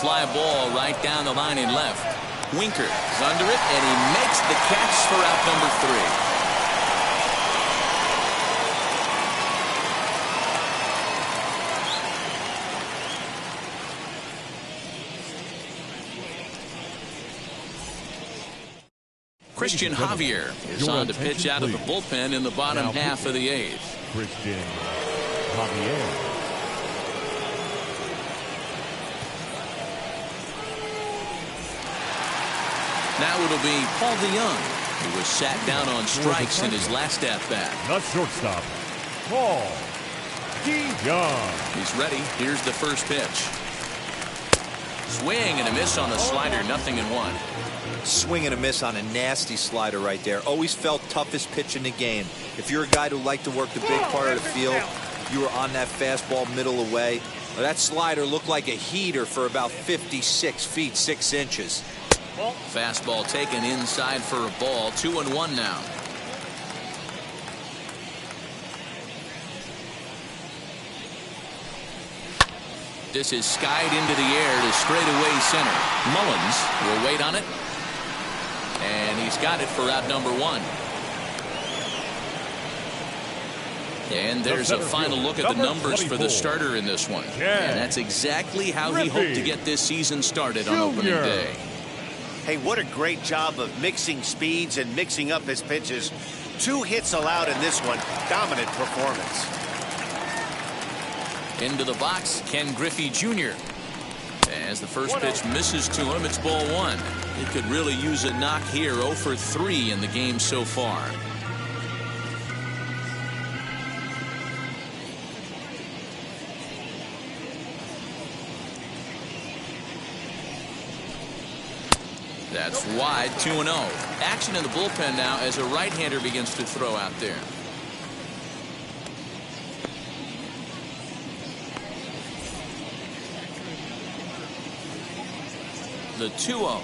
Fly ball right down the line in left. Winker is under it, and he makes the catch for out number 3. Christian Javier is on to pitch out of the bullpen in the bottom half of the 8th. Christian Javier. Now it'll be Paul DeYoung, who was sat down on strikes in his last at-bat. The shortstop, Paul DeYoung. He's ready. Here's the first pitch. Swing and a miss on the slider, 0-1. Swing and a miss on a nasty slider right there. Always felt toughest pitch in the game. If you're a guy who liked to work the big part of the field, you were on that fastball middle away. Well, that slider looked like a heater for about 56 feet 6 inches. Fastball taken inside for a ball. 2-1 now. This is skied into the air to straightaway center. Mullins will wait on it. And he's got it for out number 1. And there's a final look at the numbers for the starter in this one. And that's exactly how he hoped to get this season started on opening day. Hey, what a great job of mixing speeds and mixing up his pitches. 2 hits allowed in this one. Dominant performance. Into the box, Ken Griffey Jr. As the first pitch misses to him, it's ball 1. He could really use a knock here. 0 for 3 in the game so far. That's wide, 2-0. Action in the bullpen now as a right-hander begins to throw out there. The 2-0.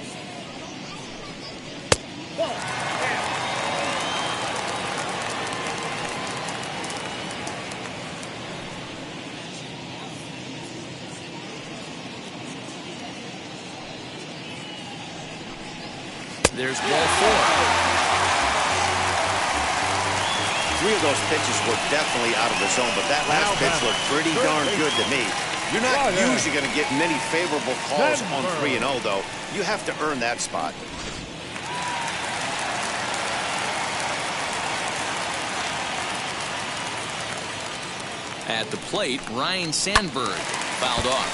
There's ball 4. 3 of those pitches were definitely out of the zone, but that last pitch looked pretty darn good to me. You're not usually going to get many favorable calls on 3-0, though. You have to earn that spot. At the plate, Ryan Sandberg fouled off.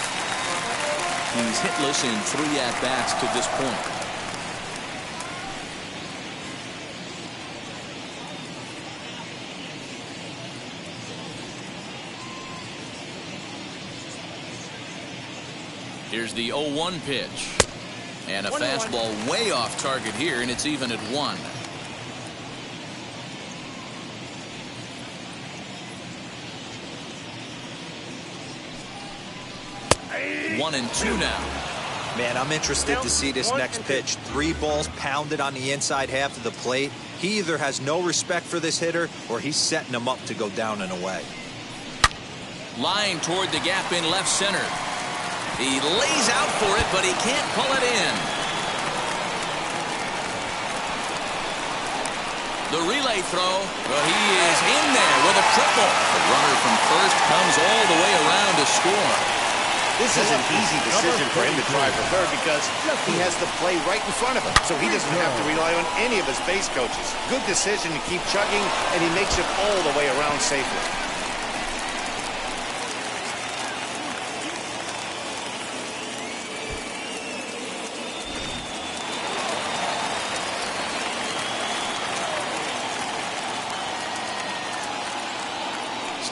He's hitless in 3 at-bats to this point. 0-1 pitch. And a fastball way off target here, and it's even at 1. One and 2 now. Man, I'm interested to see this next pitch. 3 balls pounded on the inside half of the plate. He either has no respect for this hitter or he's setting him up to go down and away. Line toward the gap in left center. He lays out for it, but he can't pull it in. The relay throw, but he is in there with a triple. The runner from first comes all the way around to score. This is an easy decision for him to try for third because he has the play right in front of him, so he doesn't have to rely on any of his base coaches. Good decision to keep chugging, and he makes it all the way around safely.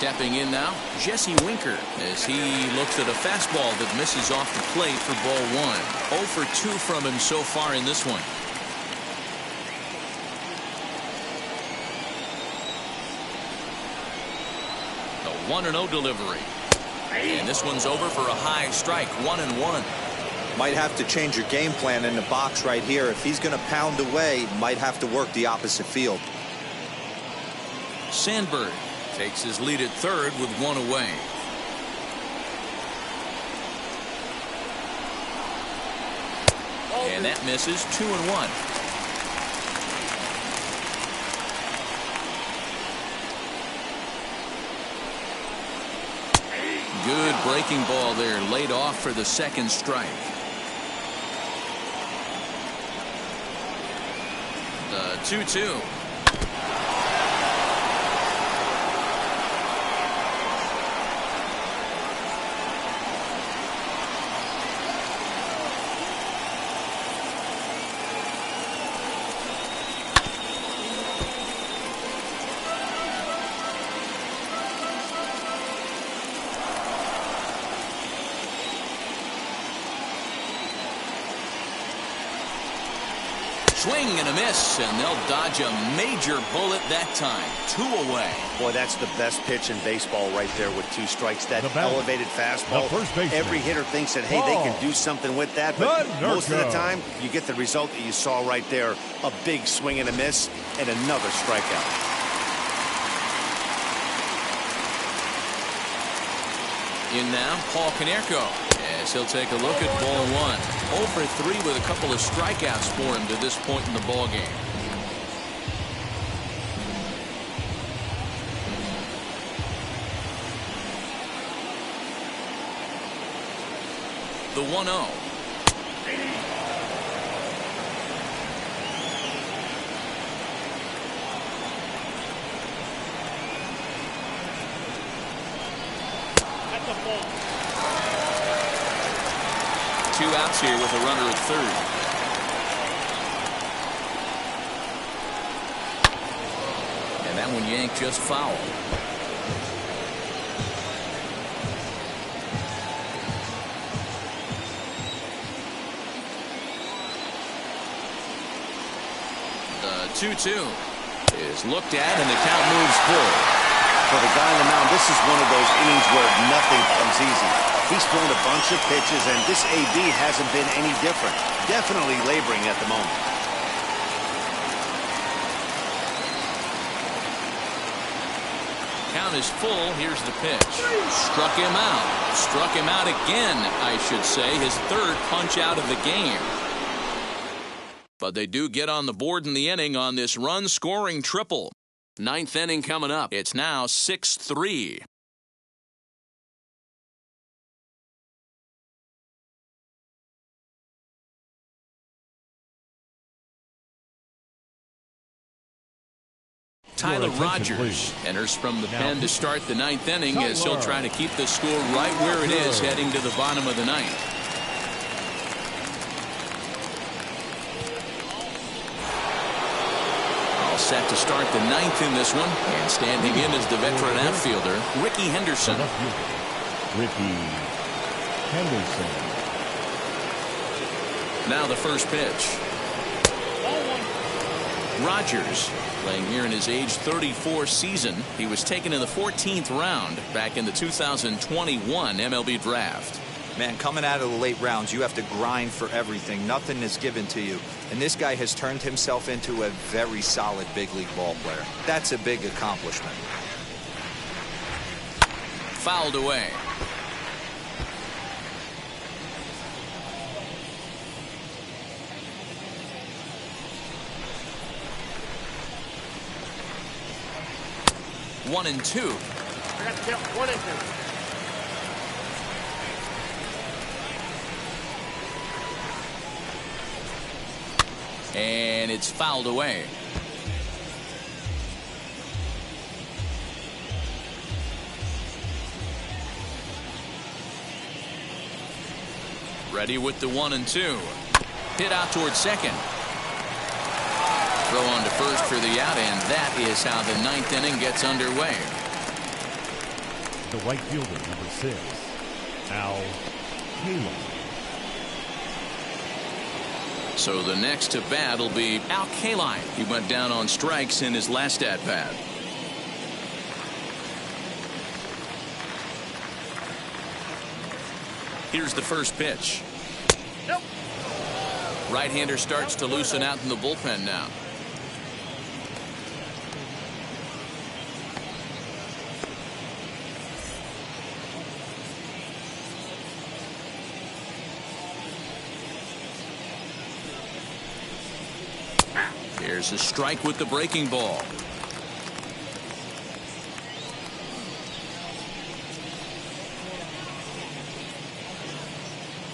Stepping in now, Jesse Winker, as he looks at a fastball that misses off the plate for ball one. 0 for 2 from him so far in this one. The 1-0 delivery. And this one's over for a high strike, 1-1. Might have to change your game plan in the box right here. If he's going to pound away, might have to work the opposite field. Sandberg takes his lead at third with one away. And that misses, 2-1. Good breaking ball there, laid off for the second strike. The 2-2. Swing and a miss, and they'll dodge a major bullet that time. 2 away. Boy, that's the best pitch in baseball right there with 2 strikes. That elevated fastball. Every hitter thinks that, hey, they can do something with that, but most of the time, you get the result that you saw right there. A big swing and a miss, and another strikeout. In now, Paul Konerko, as he'll take a look at ball one. 0 for 3 with a couple of strikeouts for him to this point in the ball game. The 1-0. Two outs here with a runner at third. And that one yanked just foul. The 2-2 is looked at, and the count moves full. For the guy on the mound, this is one of those innings where nothing comes easy. He's thrown a bunch of pitches, and this AB hasn't been any different. Definitely laboring at the moment. Count is full. Here's the pitch. Struck him out. Struck him out again, I should say. His third punch out of the game. But they do get on the board in the inning on this run-scoring triple. 9th inning coming up. It's now 6-3. Tyler Rogers enters from the pen to start the 9th inning as he'll try to keep the score right where it is heading to the bottom of the 9th. All set to start the 9th in this one, and standing in is the veteran outfielder, Ricky Henderson. Ricky Henderson. Now the first pitch. Rogers, playing here in his age 34 season. He was taken in the 14th round back in the 2021 MLB draft. Man, coming out of the late rounds, you have to grind for everything. Nothing is given to you. And this guy has turned himself into a very solid big league ball player. That's a big accomplishment. Fouled away. One and two. I got to count 1 and 2. And it's fouled away. Ready with the 1 and 2. Hit out towards second. Throw on to first for the out, and that is how the 9th inning gets underway. The right fielder, number 6, Al Kaline. So the next to bat will be Al Kaline. He went down on strikes in his last at bat. Here's the first pitch. Nope. Right-hander starts to loosen out in the bullpen now. Here's a strike with the breaking ball.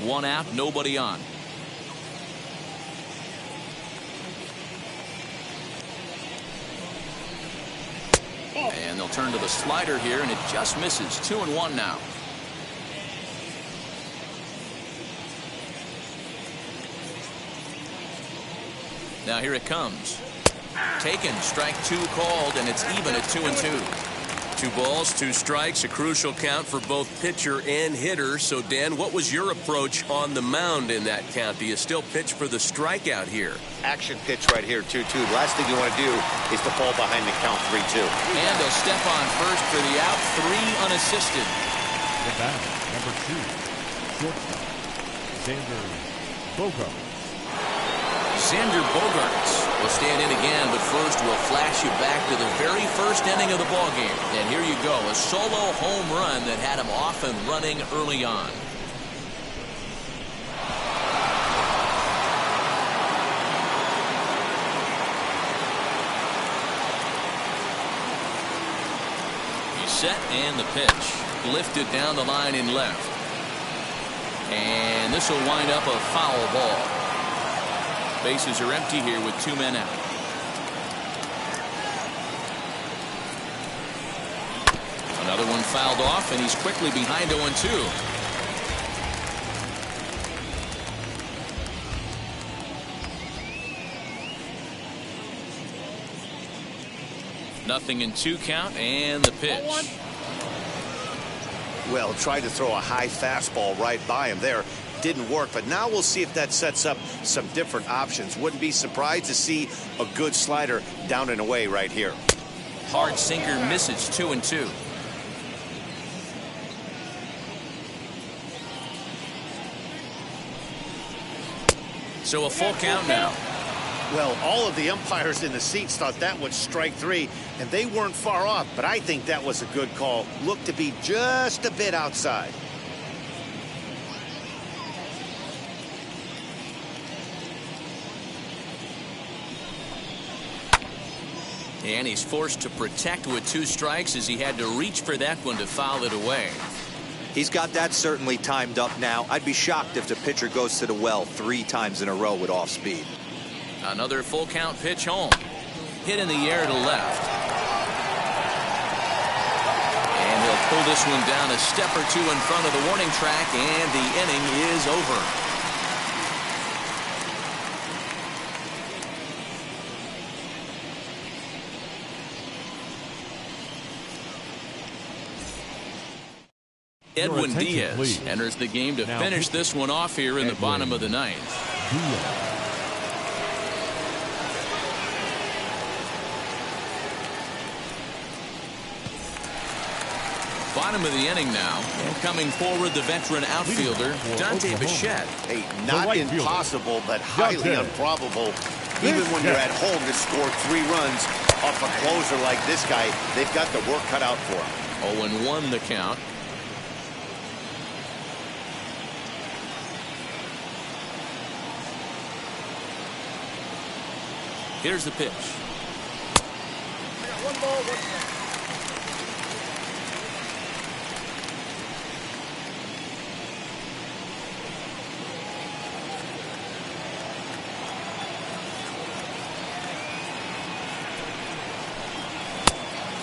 One out, nobody on. And they'll turn to the slider here, and it just misses. 2-1 now. Now here it comes. Taken, strike 2 called, and it's even at 2-2. 2 balls, 2 strikes, a crucial count for both pitcher and hitter. So, Dan, what was your approach on the mound in that count? Do you still pitch for the strikeout here? Action pitch right here, 2-2. Last thing you want to do is to fall behind the count 3-2. And a step on first for the out, 3 unassisted. The batter, number 2, shortstop, Xander Bogaerts. Xander Bogaerts will stand in again, but first we'll flash you back to the very first inning of the ballgame. And here you go, a solo home run that had him off and running early on. He's set, and the pitch. Lifted down the line in left. And this will wind up a foul ball. Bases are empty here with 2 men out. Another one fouled off, and he's quickly behind 0-2. Nothing in 2 count, and the pitch. Well, tried to throw a high fastball right by him there. Didn't work, but now we'll see if that sets up some different options. Wouldn't be surprised to see a good slider down and away right here. Hard sinker misses. 2-2. So a full count now. Well, all of the umpires in the seats thought that was strike 3, and they weren't far off, but I think that was a good call. Looked to be just a bit outside. And he's forced to protect with 2 strikes as he had to reach for that one to foul it away. He's got that certainly timed up now. I'd be shocked if the pitcher goes to the well 3 times in a row with off speed. Another full count pitch home. Hit in the air to left. And he'll pull this one down a step or 2 in front of the warning track, and the inning is over. Edwin Diaz please. Enters the game to now finish this one off here in the bottom of the 9th. Bottom of the inning now, and coming forward the veteran outfielder Dante Bichette. Hey, not impossible, but highly improbable. Even when you're at home to score 3 runs off a closer like this guy, they've got the work cut out for him. 0-1 the count. Here's the pitch. I got 1 ball, 1 strike.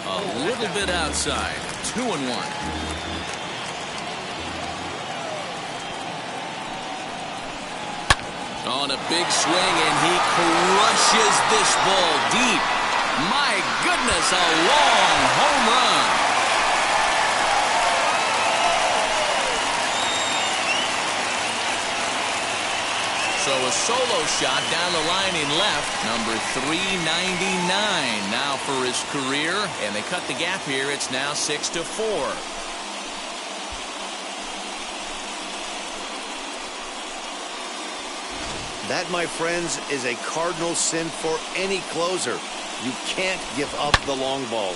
A little bit outside. 2-1. On a big swing, and he crushes this ball deep. My goodness, a long home run. So a solo shot down the line in left, number 399 now for his career, and they cut the gap here. It's now 6-4. That, my friends, is a cardinal sin for any closer. You can't give up the long ball.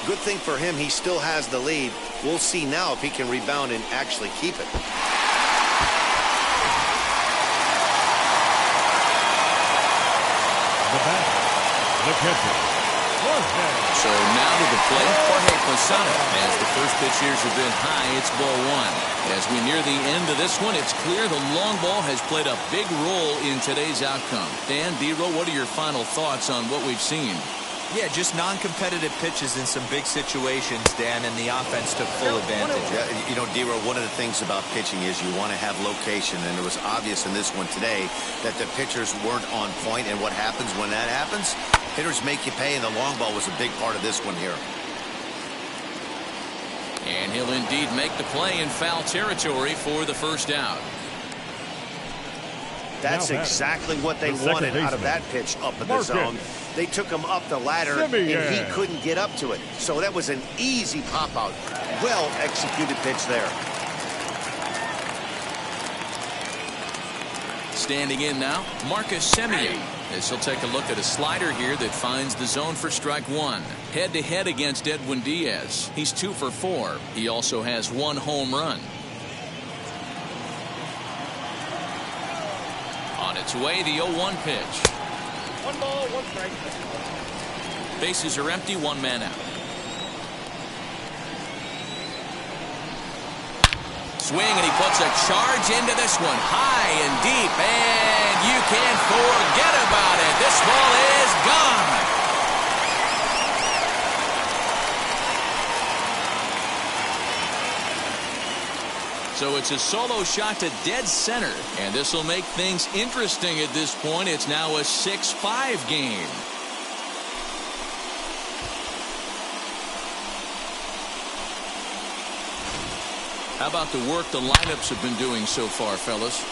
Good thing for him, he still has the lead. We'll see now if he can rebound and actually keep it. The batter, the catcher, Jorge. So now to the plate, Jorge Posada. As the first pitch here is a bit high, it's ball one. As we near the end of this one, it's clear the long ball has played a big role in today's outcome. Dan, D-Row, what are your final thoughts on what we've seen? Yeah, just non-competitive pitches in some big situations, Dan, and the offense took full advantage. Yeah, you know, D-Row, one of the things about pitching is you want to have location, and it was obvious in this one today that the pitchers weren't on point, and what happens when that happens? Hitters make you pay, and the long ball was a big part of this one here. And he'll indeed make the play in foul territory for the first out. That's exactly what they wanted out of that pitch up in the zone. They took him up the ladder, and he couldn't get up to it. So that was an easy pop-out. Well-executed pitch there. Standing in now, Marcus Semien. As he'll take a look at a slider here that finds the zone for strike one. Head-to-head against Edwin Diaz. He's 2 for 4. He also has 1 home run. On its way, the 0-1 pitch. 1 ball, 1 strike. Bases are empty, 1 man out. Swing, and he puts a charge into this one, high and deep, and you can't forget about it. This ball is gone. So it's a solo shot to dead center, and this will make things interesting at this point. It's now a 6-5 game. How about the work the lineups have been doing so far, fellas?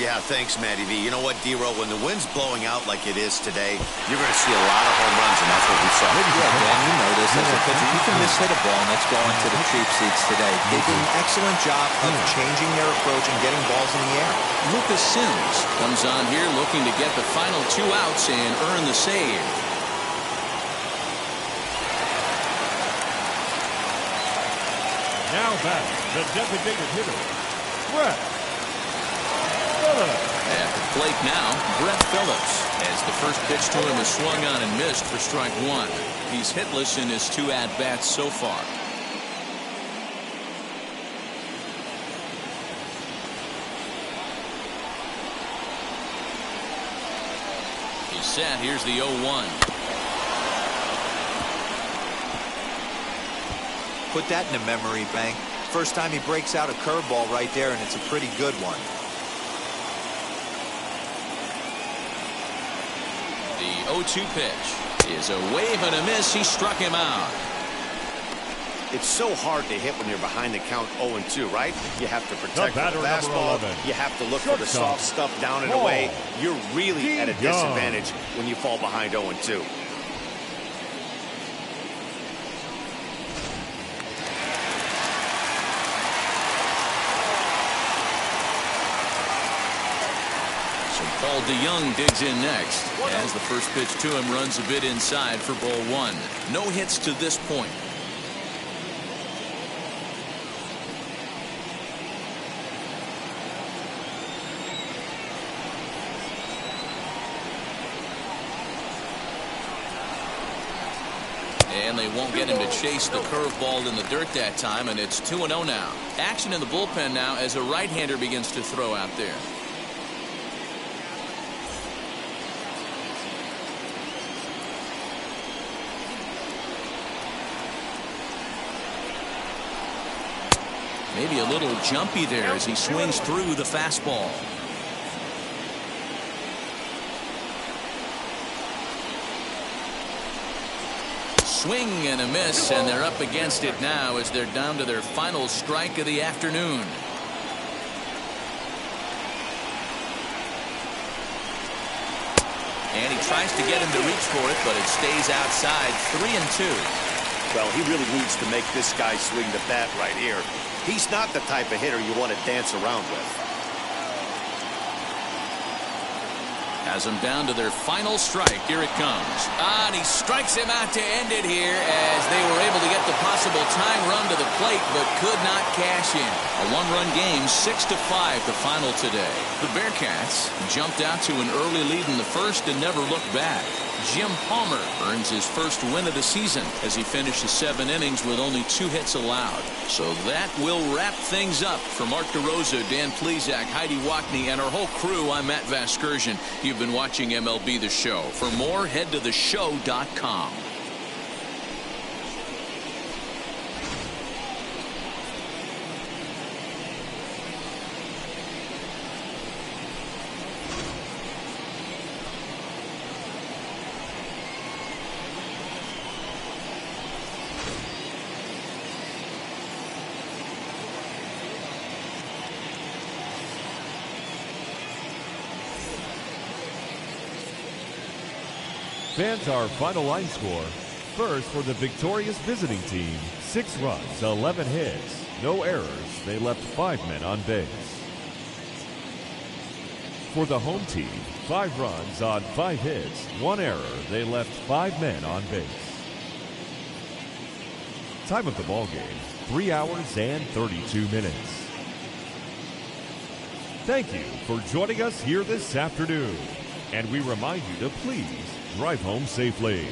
Yeah, thanks, Matty V. You know what, D-Row, when the wind's blowing out like it is today, you're going to see a lot of home runs, and that's what we saw. Yeah, Dan, you know this as a pitcher. You can miss hit a ball, and that's going to the cheap seats today. They did an excellent job of changing their approach and getting balls in the air. Lucas Sims comes on here looking to get the final 2 outs and earn the save. Now back, the designated hitter, Brett. At the plate now, Brett Phillips. As the first pitch to him is swung on and missed for strike 1. He's hitless in his 2 at-bats so far. He's set. Here's the 0-1. Put that in a memory bank. First time he breaks out a curveball right there, and it's a pretty good one. The 0-2 pitch is a wave and a miss. He struck him out. It's so hard to hit when you're behind the count 0-2, right? You have to protect the fastball. You have to look for the soft stuff down and away. You're really at a disadvantage when you fall behind 0-2. Paul DeYoung digs in next as the first pitch to him runs a bit inside for ball 1. No hits to this point. And they won't get him to chase the curveball in the dirt that time, and it's 2-0 now. Action in the bullpen now as a right-hander begins to throw out there. Maybe a little jumpy there as he swings through the fastball. Swing and a miss, and they're up against it now as they're down to their final strike of the afternoon. And he tries to get him to reach for it, but it stays outside. 3-2. Well, he really needs to make this guy swing the bat right here. He's not the type of hitter you want to dance around with. Has them down to their final strike. Here it comes. And he strikes him out to end it here as they were able to get the possible time run to the plate, but could not cash in. A one-run game, 6-5 the final today. The Bearcats jumped out to an early lead in the first and never looked back. Jim Palmer earns his first win of the season as he finishes 7 innings with only 2 hits allowed. So that will wrap things up. For Mark DeRosa, Dan Plesac, Heidi Wackney, and our whole crew, I'm Matt Vasgersian. You've been watching MLB The Show. For more, head to theshow.com. Fans, our final line score. First, for the victorious visiting team, 6 runs, 11 hits, no errors. They left 5 men on base. For the home team, 5 runs on 5 hits, 1 error. They left 5 men on base. Time of the ball game, 3 hours and 32 minutes. Thank you for joining us here this afternoon. And we remind you to please drive home safely.